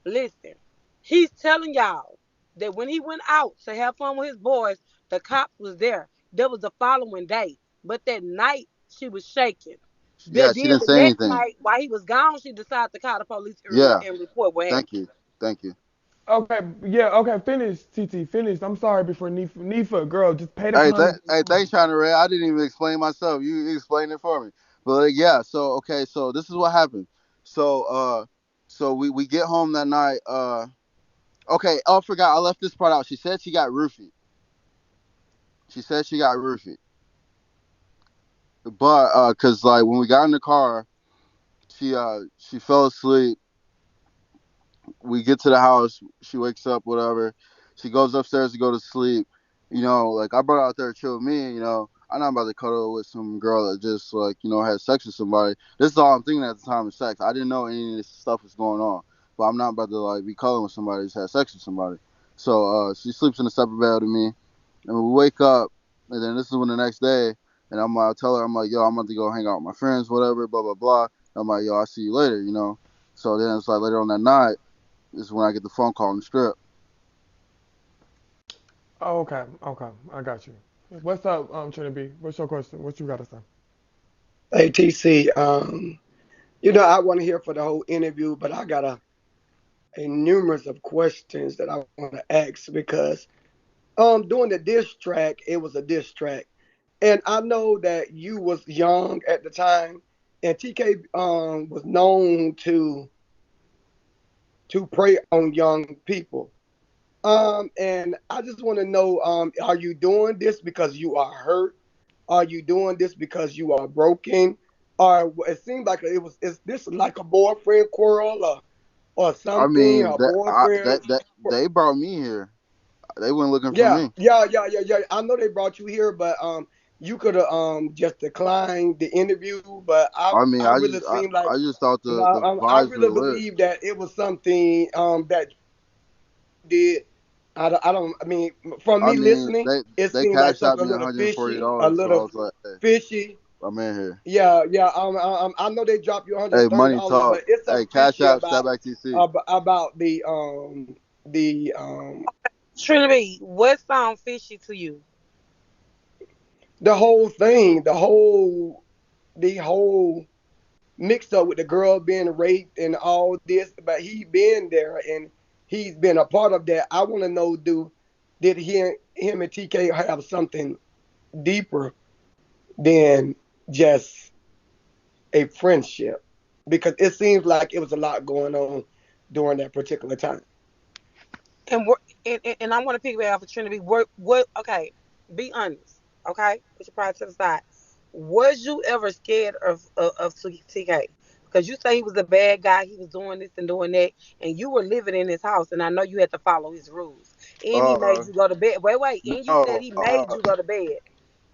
Listen, he's telling y'all that when he went out to have fun with his boys, the cops was there. That was the following day, but that night she was shaking. Yeah, Then she didn't the say next anything. night, while he was gone, she decided to call the police Yeah. and report what Thank happened. you. Thank you. Okay, yeah, okay, finish, TT, finish. I'm sorry before Nifa, girl, just pay the comments. Thanks, China Ray. I didn't even explain myself. You explained it for me. But yeah, so okay, so this is what happened. So we get home that night. Okay, oh, I forgot. I left this part out. She said she got roofied. She said she got roofied. But cause like when we got in the car, she fell asleep. We get to the house, she wakes up, whatever. She goes upstairs to go to sleep. Like I brought her out there to chill with me. I'm not about to cuddle with some girl that just like had sex with somebody. This is all I'm thinking at the time of sex. I didn't know any of this stuff was going on, but I'm not about to like be cuddling with somebody who's had sex with somebody. So she sleeps in a separate bed with me, and we wake up, and then this is when the next day, and I'll tell her I'm like, yo, I'm about to go hang out with my friends, whatever, blah blah blah. I'm like, yo, I'll see you later. So then it's like later on that night is when I get the phone call in the script. Oh, okay, I got you. What's up, Trinity? What's your question? What you gotta say? Hey TC, I want to hear for the whole interview, but I got a numerous of questions that I want to ask because doing the diss track, it was a diss track, and I know that you was young at the time, and TK was known to prey on young people. And I just want to know, are you doing this because you are hurt? Are you doing this because you are broken? Or it seemed like is this like a boyfriend quarrel or I something? mean A boyfriend? that they brought me here. They weren't looking for Yeah, me. yeah. I know they brought you here, but you could have just declined the interview. But I mean, I really seemed like I just thought the I vibes were really lit. believe that it was something that did. I don't. I mean, from I me mean, listening, it they seemed like cashed out something a me little fishy, a $140, so I little was like, hey, fishy. I'm in here. Yeah, yeah. I know they dropped you one hundred Hey, and thirty money dollars, talk. but it's Hey, something cash fishy out, step back TC. about the Trinity, what sound fishy to you? the whole thing, the whole mixed up with the girl being raped and all this, but he been there and he's been a part of that. I want to know, did him and TK have something deeper than just a friendship? Because it seems like it was a lot going on during that particular time. And we're, and I want to piggyback off of Trinity. What? Okay, be honest. Okay, put your pride to the side. Was you ever scared of TK? Because you say he was a bad guy. He was doing this and doing that, and you were living in his house, and I know you had to follow his rules. And he made Uh, you go to bed. Wait. And you said no, he made you go to bed.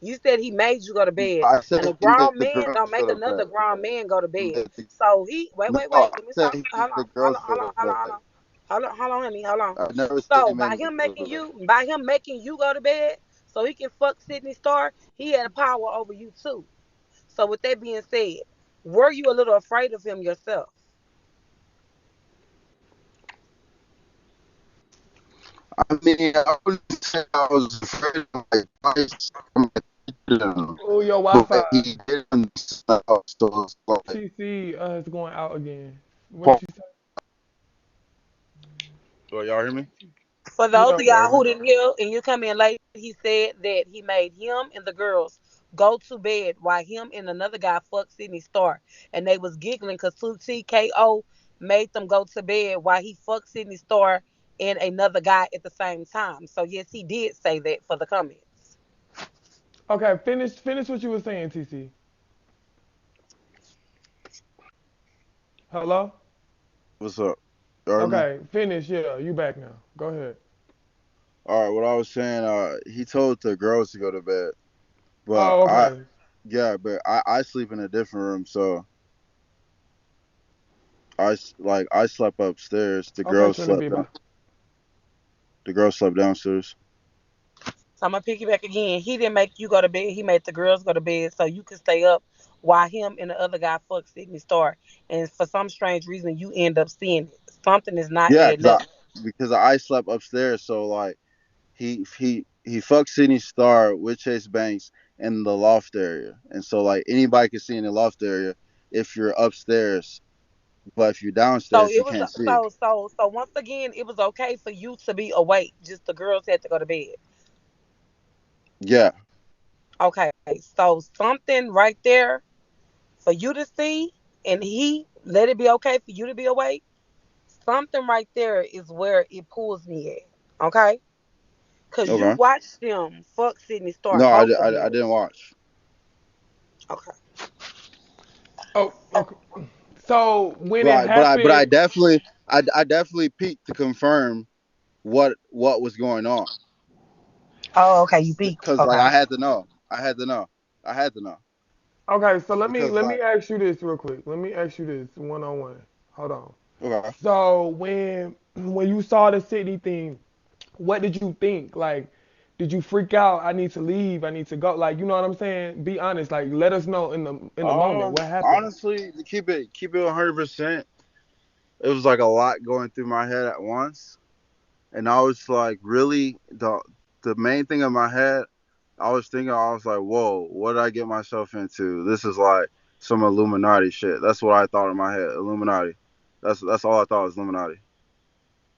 You said he made you go to bed, I and a said he made grown the man don't girls make go to another bed. grown man go to bed. Made the- So he No, wait. I Let me said talk. he Hold made on, the hold girls on, hold go on, to hold on, hold bed. on. Hold on, honey, hold on. I never said he So made me go to bed. by him making you go to bed, so he can fuck Sydney Star, he had a power over you too. So with that being said, were you a little afraid of him yourself? I mean, I wouldn't say I was afraid of my advice. I mean, Oh, your Wi-Fi. but he didn't stuff, so it's like, TC is going out again. What you say? oh, y'all hear me? For those Yeah. of Y'all y'all hear me? who didn't hear and you come in late, he said that he made him and the girls go to bed while him and another guy fucked Sydney Star, and they was giggling because TKO made them go to bed while he fucked Sydney Star and another guy at the same time. So yes, he did say that for the comments. Okay, finish what you were saying, TC. Hello? What's up? You heard me? Okay, finish. Yeah, you back now. Go ahead. All right. What I was saying, he told the girls to go to bed, but Oh, okay. yeah, but I sleep in a different room, so like I slept upstairs. Okay, Trinity B, bye. The girls slept downstairs. So I'm gonna piggyback again. He didn't make you go to bed. He made the girls go to bed so you could stay up while him and the other guy fucked Sydney Star. And for some strange reason, you end up seeing it. Something is not Yeah, adding up. because I slept upstairs, so like he fucked Sydney Star with Chase Banks in the loft area, and so like anybody can see in the loft area if you're upstairs, but if you're So downstairs, it you was can't see. so once again, it was okay for you to be awake. Just the girls had to go to bed. Yeah. Okay, so something right there for you to see, and he let it be okay for you to be awake. Something right there is where it pulls me at. Okay, cause you Okay. watched them fuck Sydney Star, No, both of I them. didn't watch. Okay. Oh, okay. So when it But I happened, definitely I definitely peeked to confirm what was going on Oh, okay. You peaked. because like Okay. I had to know. I had to know. I had to know okay, so let me because let me like ask you this real quick. Let me ask you this one on one. Hold on. okay. So when you saw the Sydney thing, what did you think? Like, did you freak out? I need to leave. I need to go. Like, you know what I'm saying? Be honest. Like, let us know in the moment what happened. Honestly, to keep it 100%, it was like a lot going through my head at once, and I was like, really the main thing in my head, I was thinking, I was like, whoa, what did I get myself into? This is like some Illuminati shit. That's what I thought in my head, Illuminati. That's all I thought was Illuminati.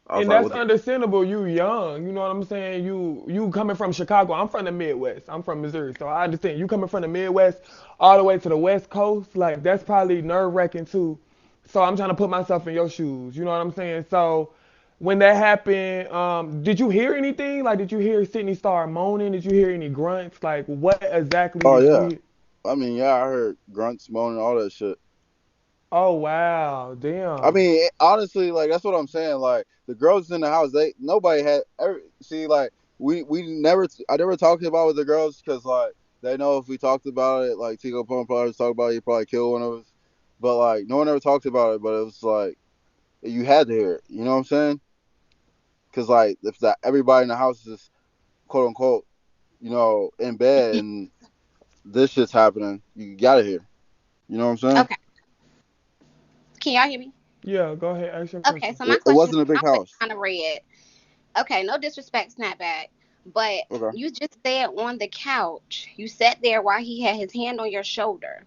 I was And like, that's what the understandable. You young, you know what I'm saying. You coming from Chicago. I'm from the Midwest. I'm from Missouri, so I understand. You coming from the Midwest all the way to the West Coast. Like that's probably nerve wracking too. So I'm trying to put myself in your shoes. You know what I'm saying. So when that happened, did you hear anything? Like, did you hear Sydney Star moaning? Did you hear any grunts? Like, what exactly Oh did you yeah. hear? I mean, yeah, I heard grunts, moaning, all that shit. Oh wow, I damn. mean, honestly, like that's what I'm saying. Like the girls in the house, they nobody had see like we never I never talked about it with the girls because like they know if we talked about it, like Tico Pone probably talk about it, he'd probably kill one of us. But like no one ever talked about it. But it was like you had to hear it. You know what I'm saying? Because like if that everybody in the house is quote unquote, in bed and this shit's happening, you gotta hear. You know what I'm saying? Okay. Can y'all hear me? Yeah, go ahead. Ask your Okay, question. so my It question is wasn't a big I'm house. kind of red. Okay, no disrespect, Snapback. But Okay. you just said on the couch, you sat there while he had his hand on your shoulder.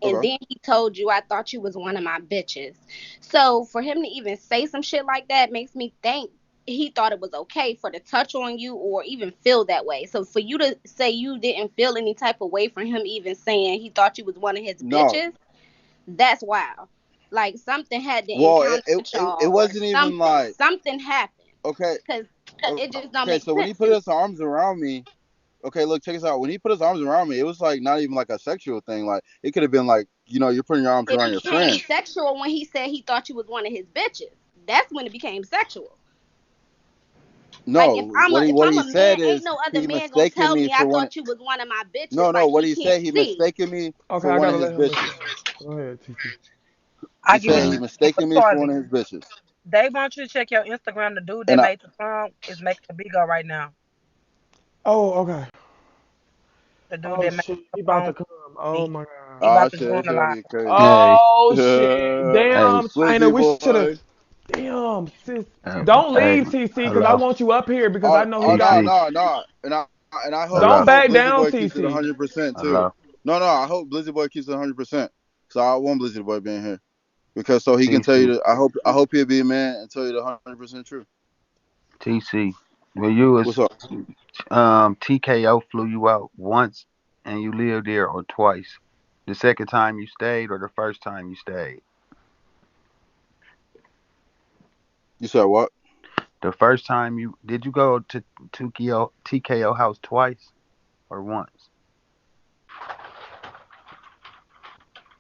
And Okay. then he told you, I thought you was one of my bitches. So for him to even say some shit like that makes me think he thought it was okay for the touch on you or even feel that way. So for you to say you didn't feel any type of way from him even saying he thought you was one of his No. bitches, that's wild. Like something had to Well, encounter with it y'all or wasn't even something. like Something happened. okay. Cause it just don't Okay, make so when he sense put to me. his arms around me, okay, look, check this out. When he put his arms around me, it was like not even like a sexual thing. Like it could have been like, you're putting your arms It around your became friend. sexual when he said he thought you was one of his bitches. That's when it became sexual. Like if No, if what I'm he a man, said ain't is no other he man gonna mistaken tell me me I for one. thought you was one of my bitches. No, no, Like what he he can't said, he see. mistaken me Okay, for I one of gotta his let him bitches. respond. Go ahead, TT. I He give said it he to but mistaken me for one Charlie. of his bitches, They want you to check your Instagram. The dude that and I. made the song is making a big up right now. Oh, okay. The dude Oh that made shit, the he about to song, come. Oh my he god. Oh about to shit, join this the shit gonna live. get crazy. Hey, Oh shit. hey, Damn, China. Blizzy We should have. boy. Damn, sis. Don't hey, leave, TC, because I hello, want you up here because I Oh, know he oh got. no, TC, no, no, and I Don't hello, hope back Blizzy down, Boy keeps it TC. 100% too. hello, No, no, I hope Blizzy Boy keeps it 100%. So I want Blizzy Boy being here because so he can tell you. TC, I hope he'll be a man and tell you the 100% truth. TC. When you was What's up? TKO flew you out once and you lived there, or twice? The second time you stayed, or the first time you stayed? You said what? The first time you did you go to TKO house twice or once?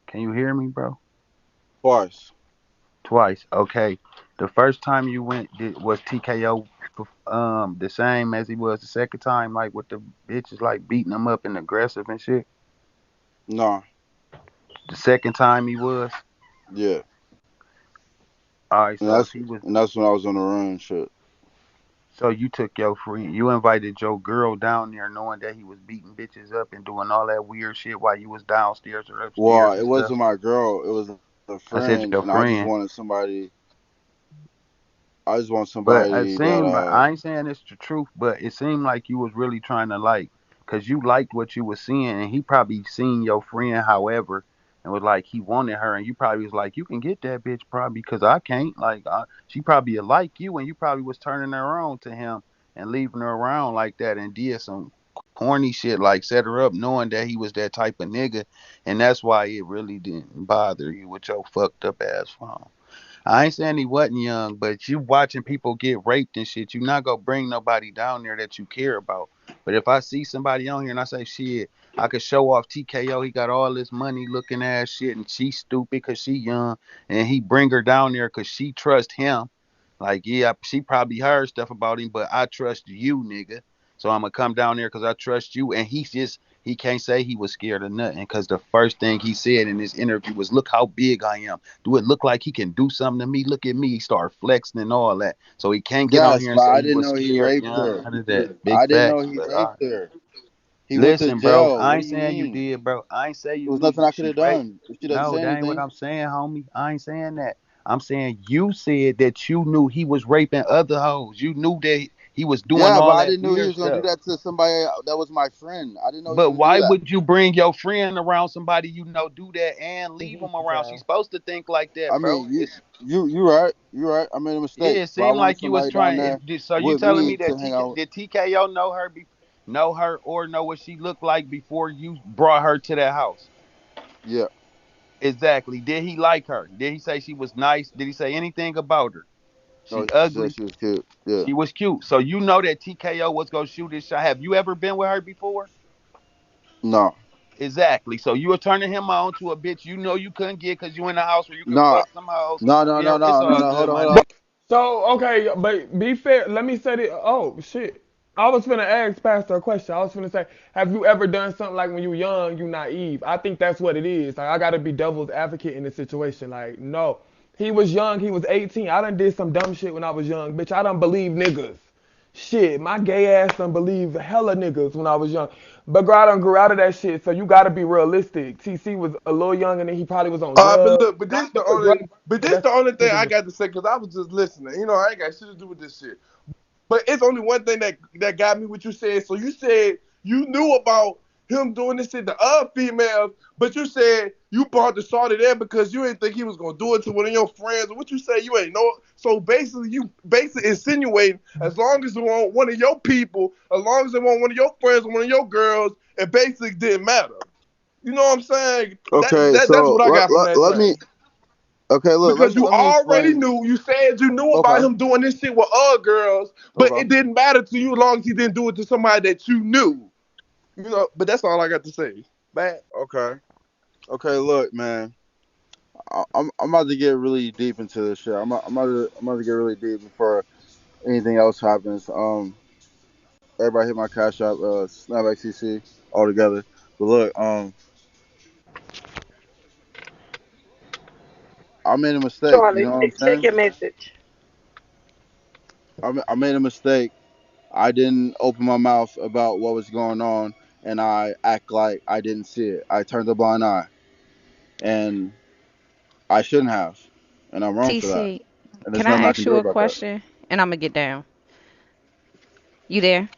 Can you hear me, bro? Twice. Twice. Okay. The first time you went, was TKO the same as he was the second time, like with the bitches like beating him up and aggressive and shit? Nah. The second time he was. Yeah. All right. And So if that's he was, and that's when I was on the run and shit. so you took your friend, you invited your girl down there, knowing that he was beating bitches up and doing all that weird shit while you was downstairs or Well, upstairs it and stuff. wasn't my girl. It was a I said friend, your and I just friend. wanted somebody. I just want But it somebody that seemed like, I ain't saying it's the truth, but it seemed like you was really trying to like, cause you liked what you was seeing, and he probably seen your friend, however, and was like he wanted her, and you probably was like, you can get that bitch probably, cause I can't. Like, she probably like you, and you probably was turning her on to him and leaving her around like that, and did some corny shit like set her up, knowing that he was that type of nigga, and that's why it really didn't bother you with your fucked up ass phone. I ain't saying he wasn't young, but you watching people get raped and shit, you not gonna bring nobody down there that you care about. But if I see somebody on here and I say, shit, I could show off TKO, he got all this money looking ass shit, and she stupid because she young, and he bring her down there because she trust him. Like, yeah, she probably heard stuff about him, but I trust you, nigga. So I'm gonna come down there because I trust you. And he can't say he was scared of nothing, because the first thing he said in this interview was, look how big I am. Do it look like he can do something to me? Look at me. He started flexing and all that. So he can't get on yes, here and but say I he didn't was know he scared. raped Yeah, her. none of that. Big I didn't know facts. he But raped her. He went to listen, bro, jail. I What ain't do you saying you mean? did, bro. I ain't say There you was knew nothing I could she have raped. done. If she doesn't No, say that ain't what anything, I'm saying, homie. I ain't saying that. I'm saying you said that you knew he was raping other hoes. You knew that he was doing yeah, but all I that didn't know he weird was gonna do stuff. that to somebody that was my friend. I didn't know he was But gonna do why that. would you bring your friend around somebody you know do that and leave them around? She's So, supposed to think like I that, bro. mean, you right. You right. I made a mistake, Yeah, it but I seemed wanted like you was somebody down trying. there So you with telling me me that to hang out. did TKO know her, know her, or know what she looked like before you brought her to that house? Yeah. Exactly. Did he like her? Did he say she was nice? Did he say anything about her? No, She she said ugly. she was cute. Yeah. She was cute. So you know that TKO was gonna shoot his shot. Have you ever been with her before? No. Exactly. So you were turning him on to a bitch you know you couldn't get because you in the house where you can No. fuck some hoes. No. No. Yeah, No. it's No. No. all No. good, Hold on. my Hold nigga. on. so okay, but be fair. Let me say it. Oh shit. I was finna ask Pastor a question. I was finna say, have you ever done something like when you young, you naive? I think that's what it is. Like I gotta be devil's advocate in this situation. Like no, he was young. He was 18. I done did some dumb shit when I was young, bitch. I done believe niggas. Shit, my gay ass done believe hella niggas when I was young. But girl, I done grew out of that shit, so you gotta be realistic. TC was a little young and then he probably was on But drugs. look, Not to put drugs, but this that's the only thing I niggas. got to say because I was just listening. You know, I ain't got shit to do with this shit. But it's only one thing that got me what you said. So you said you knew about him doing this shit to other females, but you said you brought the shorty there because you didn't think he was gonna do it to one of your friends. What you say you ain't know? So basically, you basically insinuating as long as they want one of your people, as long as they want one of your friends or one of your girls, it basically didn't matter. You know what I'm saying? Okay. That's So what I got from that let me. thing. Okay. Look. Because you Let me already explain. knew, you said you knew about Okay. him doing this shit with other girls, but Okay. it didn't matter to you as long as he didn't do it to somebody that you knew. You know, but that's all I got to say. Bad. Okay. Okay. Look, man. I'm about to get really deep into this shit. I'm about to get really deep before anything else happens. Everybody hit my cash app, Snapback CC all together. But look, I made a mistake. You Charlie, know what I'm check saying? your message. I made a mistake. I didn't open my mouth about what was going on, and I act like I didn't see it. I turned a blind eye, and I shouldn't have, and I'm wrong for that. TC, And there's can nothing I I ask can you do a about that. question? And I'm gonna get down. You there?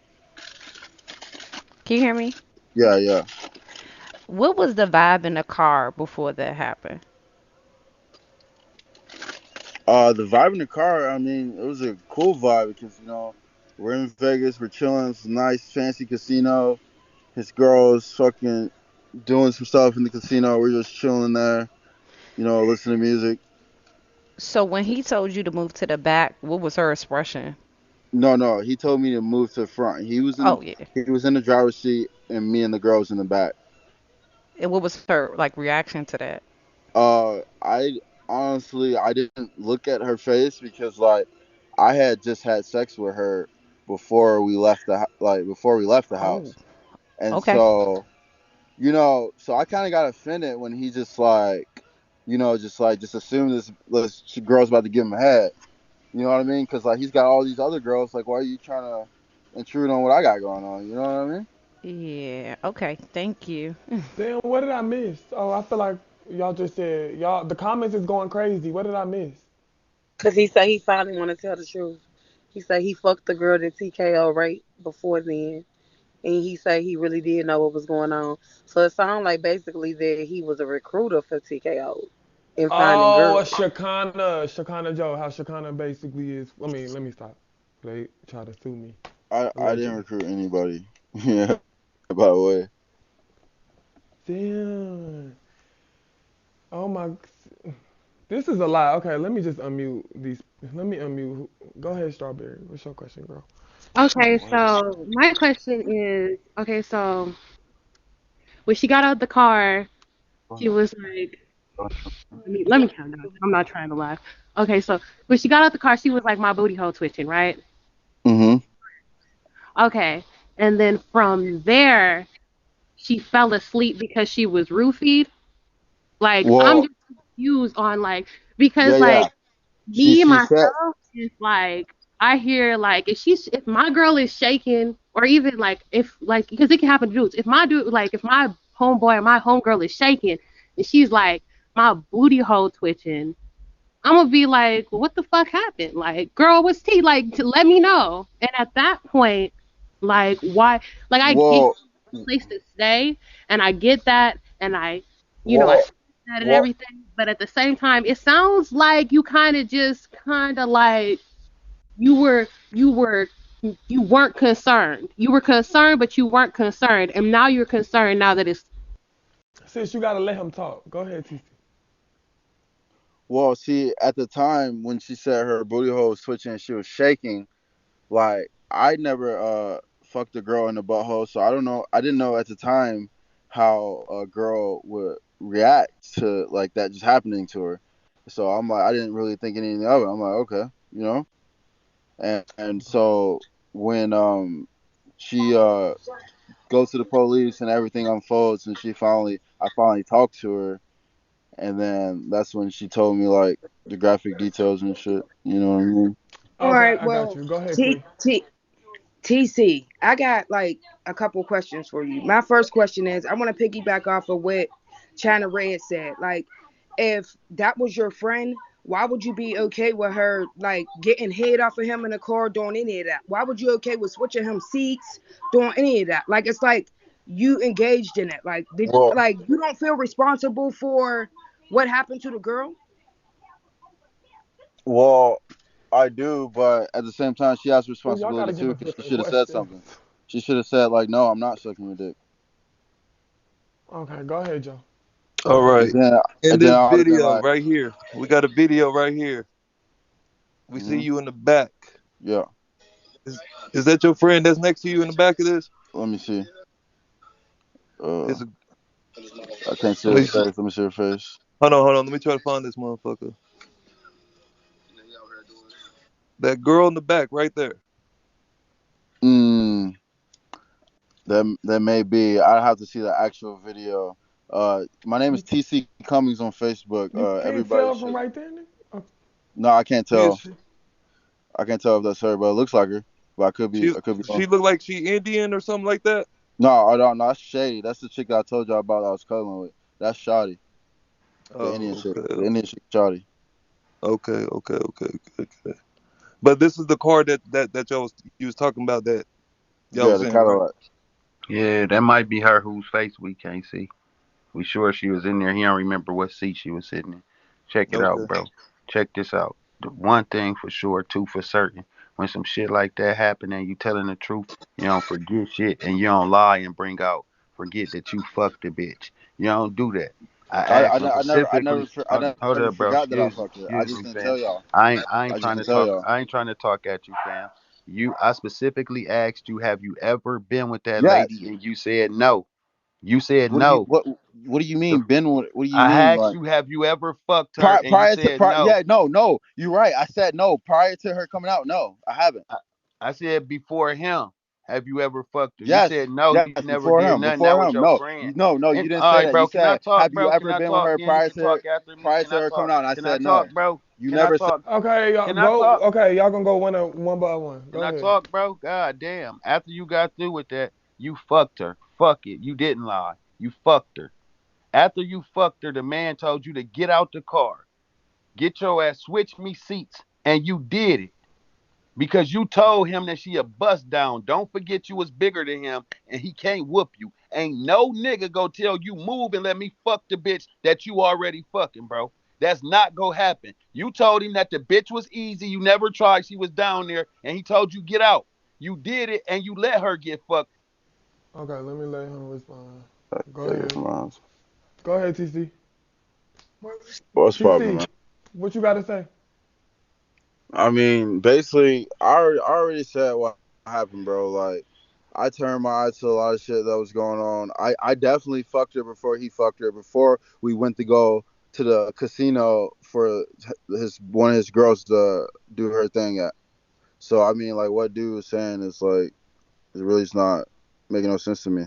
Can you hear me? Yeah, yeah. What was the vibe in the car before that happened? The vibe in the car. I mean, it was a cool vibe because we're in Vegas, we're chilling. It's a nice, fancy casino. his girls fucking doing some stuff in the casino. We're just chilling there, listening to music. So when he told you to move to the back, what was her expression? No, no, he told me to move to the front. Oh yeah. He was in the driver's seat, and me and the girls in the back. And what was her like reaction to that? I honestly I didn't look at her face because like I had just had sex with her before we left the Oh, house, and okay. so I kind of got offended when he just like, just assumed this girl's about to give him a head. You know what I mean? Because like he's got all these other girls. Like, why are you trying to intrude on what I got going on? You know what I mean? Yeah. Okay. Thank you. Damn, what did I miss? Oh, I feel like y'all just said y'all. The comments is going crazy. What did I miss? Cause he said he finally want to tell the truth. He said he fucked the girl that TKO right before then, and he said he really did know what was going on. So it sounds like basically that he was a recruiter for TKO and finding Oh, girls. Shakana Joe. How Shakana basically is. I mean, let me stop. They try to sue me I didn't allegedly. recruit anybody. Yeah. By the way, Damn. Oh my. This is a lot. Okay, let me just unmute these. Let me unmute. Go ahead, Strawberry. What's your question, girl? Okay, so my question is, okay, so when she got out the car, she was like, let me count down. I'm not trying to laugh. Okay, so when she got out the car, she was like, my booty hole twitching, right? mm-hmm. Okay, and then from there, she fell asleep because she was roofied. Like, I'm Well, just confused on like because yeah, yeah. like She me she said, myself is like I hear like if my girl is shaking or even like if like because it can happen to dudes if my dude like if my homeboy or my homegirl is shaking and she's like my booty hole twitching, I'm gonna be like, what the fuck happened? Like, girl, what's tea? Like, to let me know. And at that point, like, why? Like, I it well, place to stay, and I get that, and I well, see that and well, everything. But at the same time, it sounds like you kind of like you were, you were, you weren't concerned. You were concerned, but you weren't concerned, and now you're concerned now that it's. Sis, you gotta let him talk. Go ahead, TC. well. See, at the time when she said her booty hole was switching and she was shaking, like I never fucked a girl in the butthole, so I don't know. I didn't know at the time how a girl would react to like that just happening to her. So I'm like, I didn't really think anything of it. I'm like, okay, and so when she goes to the police and everything unfolds and I finally talked to her, and then that's when she told me like the graphic details and shit. You know what I mean? All Okay, right, I got well, you. Go ahead, T Queen. T TC, I got like a couple questions for you. My first question is I want to piggyback off of what China Red said. Like, if that was your friend, why would you be okay with her like getting head off of him in the car doing any of that? Why would you okay with switching him seats, doing any of that? Like, it's like you engaged in it. Like, Well, you don't feel responsible for what happened to the girl? well, I do, but at the same time, she has Oh, y'all responsibility gotta give too us because she different should have said questions. something. She should have said like, "No, I'm not sucking your dick." Okay, go ahead, Joe. All And right. then, In and then this I would have been video like, right here, we got a video right here. We see hmm you in the back. "Yeah." Is, is that your friend that's next to you in the back of this? Let me see. Uh, It's a, I can't see let her me face. see. Let me see her face. Hold on. Let me try to find this motherfucker. That girl in the back right there. Mm, that may be. I have to see the actual video. My name is You TC Cummings on Facebook. you can't Everybody tell from should. right there, nigga? Oh, No, I can't Yeah, tell. I can't tell if that's her, but it looks like her. But I could be. she I could be she wrong. looked like she Indian or something like that. No, I don't. No, that's Shady. That's the chick that I told y'all about. That I was cuddling with. That's Shotty, the Indian Oh, chick. okay, The Indian chick, Shotty. okay. But this is the car that y'all was you was talking about that y'all Yeah, was the saying, right? Cadillac. Yeah, that might be her whose face we can't see. We sure she was in there. He don't remember what seat she was sitting in. Check it out, Okay. bro. Check this out. The one thing for sure, two for certain. when some shit like that happen and you telling the truth, you don't forget shit and you don't lie and bring out forget that you fucked the bitch. You don't do that. I asked specifically. Hold never up, bro. forgot that I Excuse me. fucked her. I Excuse just me, didn't fam. tell y'all. I ain't I just trying to didn't tell talk. y'all. I ain't trying to talk at you, fam. I specifically asked you, have you ever been with that Yes. lady? And you said no. You said What do you no. what do you The mean, Ben? What do you I mean? asked Like you, have you ever fucked her? And you prior to said no. yeah, no, you're right. I said no prior to her coming out. No, I haven't. I, I said before him, have you ever fucked her? You Yes, said no, yes, you never before did him, nothing. That before was him. your No, friend. no, you And didn't all say right, that. You bro. Can I said, talk, have you bro? Can ever I been with talk? her Then you prior can to talk after me. prior Can to I her coming talk? out? And I Can I said talk, no. bro? You Can I never said. talk? Okay, y'all Can I go. talk? Okay, y'all gonna go one by one. Can Go I ahead. talk, bro? God damn. After you got through with that, you fucked her. Fuck it. You didn't lie. You fucked her. After you fucked her, the man told you to get out the car, get your ass, switch me seats, and you did it because you told him that she a bust down. Don't forget you was bigger than him and he can't whoop you. Ain't no nigga go tell you move and let me fuck the bitch that you already fucking, bro. That's not gonna happen. You told him that the bitch was easy. You never tried. She was down there and he told you get out. You did it and you let her get fucked. Okay, let me let him respond. Go I guess ahead. mine. Go ahead, TC. What's poppin', TC, man? what you got to say? I mean, basically, I already said what happened, bro. Like, I turned my eyes to a lot of shit that was going on. I definitely fucked her before he fucked her. Before we went to go to the casino for his one of his girls to do her thing at. So I mean, like, what dude was saying is like, it really is not making no sense to me.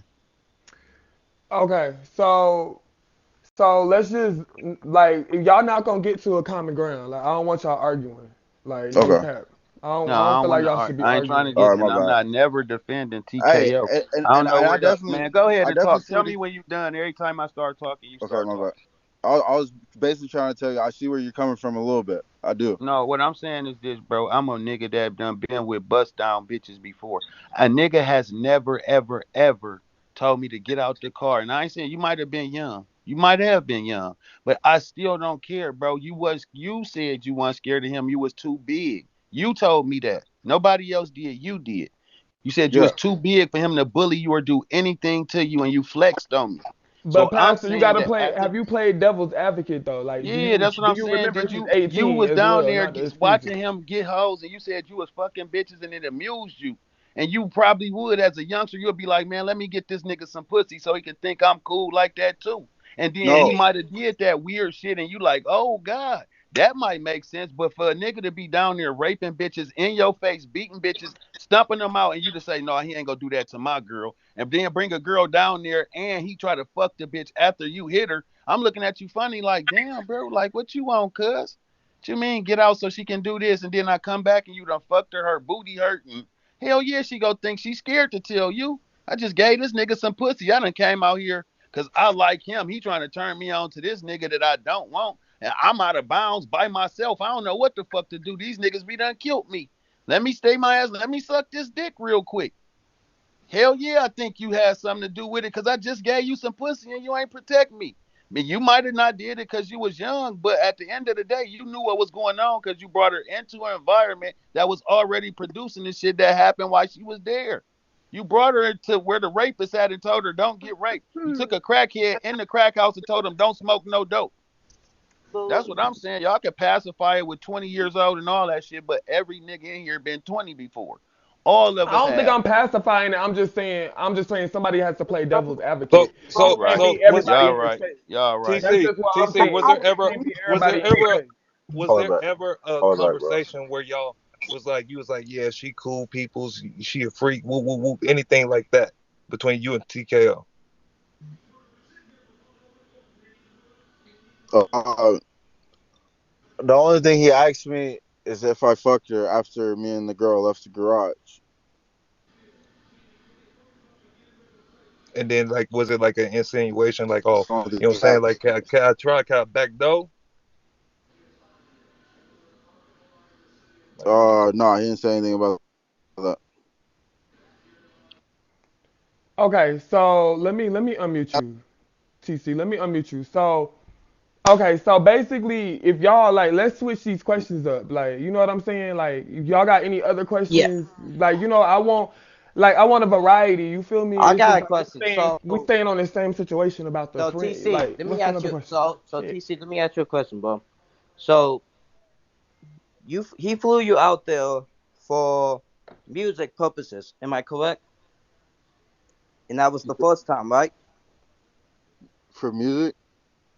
Okay, so let's just like if y'all not gonna get to a common ground. Like I don't want y'all arguing. Like no Okay. cap. No, I I don't don't feel like want to y'all argue. should be I ain't trying arguing. to All get, right, and my I'm bad. not never defending Hey, TKO. I and don't know I where y'all, definitely, man. Go ahead I and definitely talk. see Tell what me he. when you done. Every time I start talking, you Okay, start my bad. talking. I was basically trying to tell you, I see where you're coming from a little bit. I do. No, what I'm saying is this, bro. I'm a nigga that done been with bust down bitches before. A nigga has never, ever, ever told me to get out the car. And I ain't saying you might have been young. You might have been young, but I still don't care, bro. You said you weren't scared of him. You was too big. You told me that. Nobody else did. You did. You said you was Yeah. too big for him to bully you or do anything to you, and you flexed on me. But So I'm Pastor, you saying gotta that play. after Have you played devil's advocate though? Like, yeah, that's what do I'm you saying. remember Did he's you 18 was as down well, there not the excuses. watching him get hoes and you said you was fucking bitches and it amused you. And you probably would as a youngster, you'll be like, man, let me get this nigga some pussy so he can think I'm cool like that too. And then he No. might have did that weird shit and you like, oh God, that might make sense. But for a nigga to be down there raping bitches in your face, beating bitches, stumping them out, and you to say, no, he ain't gonna do that to my girl, and then bring a girl down there and he try to fuck the bitch after you hit her. I'm looking at you funny, like, damn, bro, like, what you want, cuz? What you mean, get out so she can do this, and then I come back and you done fucked her, her booty hurting. Hell yeah, she go think she's scared to tell you. I just gave this nigga some pussy. I done came out here because I like him. He trying to turn me on to this nigga that I don't want. And I'm out of bounds by myself. I don't know what the fuck to do. These niggas be done killed me. Let me stay my ass. Let me suck this dick real quick. Hell yeah, I think you had something to do with it because I just gave you some pussy and you ain't protect me. I mean, you might have not did it because you was young, but at the end of the day, you knew what was going on because you brought her into an environment that was already producing the shit that happened while she was there. You brought her to where the rapist at and told her, don't get raped. You took a crackhead in the crack house and told him, don't smoke no dope. That's what I'm saying. Y'all can pacify it with 20 years old and all that shit, but every nigga in here been 20 before. All of I us don't think have. I'm pacifying it. I'm just saying somebody has to play devil's So advocate. You so It can't right. so be was everybody Y'all in your right. face. Y'all right. That's TC just what I'm TC saying. was there It ever can't be was there everybody in your ever face. was All right, there back. ever a All right, bro. conversation where y'all was like you was like yeah she cool people's she a freak woo woo woo anything like that between you and TKO? Uh, the only thing he asked me is if I fucked her after me and the girl left the garage. And then like was it like an insinuation like oh That's the only thing you know what I'm he saying asked. like can I try can I back door? Like, No, he didn't say anything about that. Okay, so let me unmute you, TC. Let me unmute you. So Okay, so basically, if y'all like, let's switch these questions up. Like, you know what I'm saying? Like, if y'all got any other Yeah, questions? Like, I want a variety. You feel me? I It's got just a like question. we staying on the same situation about the So friend. TC, Like, let me what's ask another you. question? So Shit. TC, let me ask you a question, bro. So he flew you out there for music purposes. Am I correct? And that was the first time, right? For music,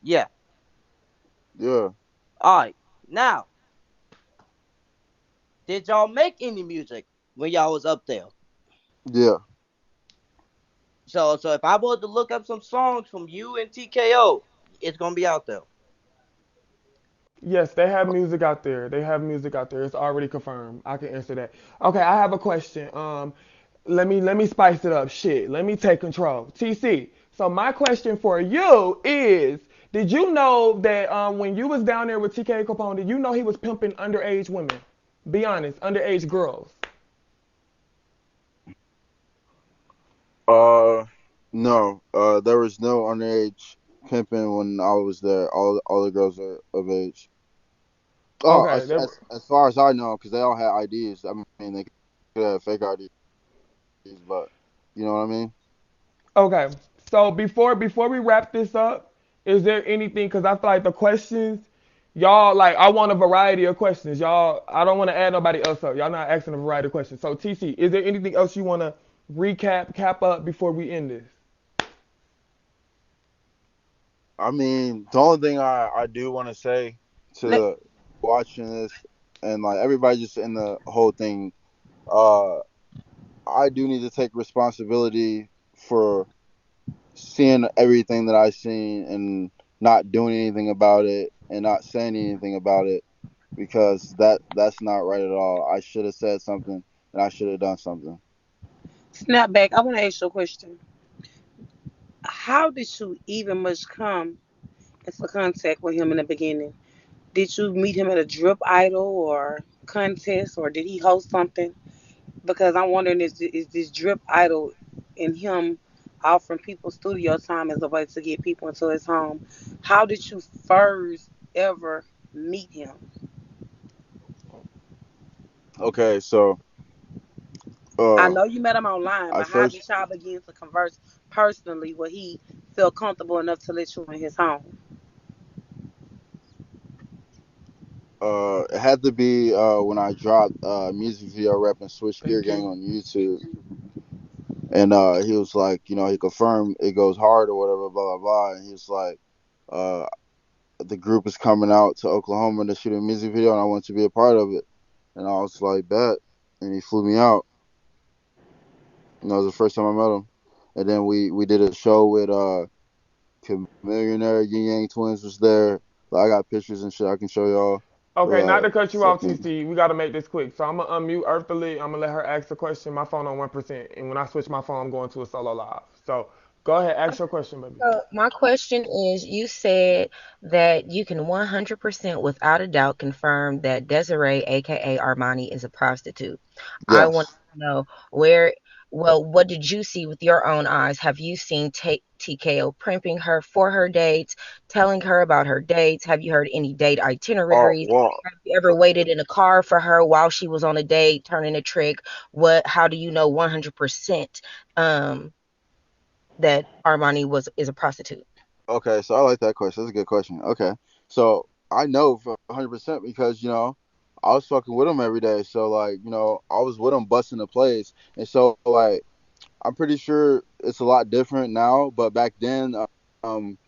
Yeah. yeah, All right. Now, did y'all make any music when y'all was up there? yeah. So if I were to look up some songs from you and TKO, it's gonna be out there. Yes, they have music out there. They have music out there. It's already confirmed. I can answer that. Okay, I have a question. Let me spice it up. Shit, let me take control. TC. So my question for you is, did you know that when you was down there with TK Capone, did you know he was pimping underage women? Be honest, underage girls. Uh, no. There was no underage pimping when I was there. All the girls are of age. Oh, Okay, as far as I know, because they all had IDs. I mean, they could have fake IDs, but you know what I mean. okay. So before we wrap this up, is there anything? Because I feel like the questions, y'all like I want a variety of questions. Y'all, I don't want to add nobody else up. Y'all not asking a variety of questions. So TC, is there anything else you want to cap up before we end this? I mean, the only thing I do want to say to Let, the watching this and like everybody just in the whole thing, uh, I do need to take responsibility for seeing everything that I seen and not doing anything about it and not saying anything about it because that's not right at all. I should have said something and I should have done something. Snap back. I want to ask you a question. How did you even much come into contact with him in the beginning? Did you meet him at a drip idol or contest, or did he host something? Because I'm wondering, is this drip idol and him offering people studio time as a way to get people into his home? How did you first ever meet him? Okay, so I uh know you met him online, I but how first did y'all begin to converse personally where he felt comfortable enough to let you in his home? it had to be when I dropped music video rep and switch gear Thank gang you. on YouTube. And he was like, you know, he confirmed it goes hard or whatever, blah blah blah. And he was like, uh, the group is coming out to Oklahoma to shoot a music video, and I want to be a part of it. And I was like, bet. And he flew me out. And that was the first time I met him. And then we did a show with Millionaire Yin Yang Twins was there. Like, I got pictures and shit I can show y'all. Okay, not Uh, to cut you off, fucking TC. We gotta make this quick. So I'm gonna unmute Earthly. I'm gonna let her ask the question. My phone on 1%, and when I switch my phone, I'm going to a solo live. So go ahead, ask your question, baby. So my question is, you said that you can 100% without a doubt confirm that Desiree, aka Armani, is a prostitute. I want yes. to know what did you see with your own eyes? Have you seen TKO primping her for her dates, telling her about her dates? Have you heard any date Oh itineraries? well. Have you ever waited in a car for her while she was on a date, turning a trick? How do you know 100% um that Armani was is a prostitute? Okay, so I like that question. That's a good question. Okay, so I know for 100% because I was fucking with him every day. So like I was with him busting the plays, and so like I'm pretty sure it's a lot different now. But back then, um,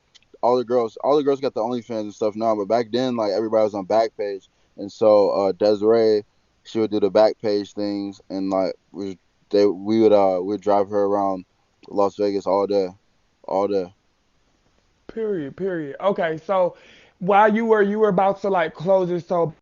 all the girls got the OnlyFans and stuff now. But back then, like everybody was on Backpage, and so Desiree, she would do the Backpage things, and like we would drive her around Las Vegas all day, all day. Period. Period. Okay, so while you were about to like close it, so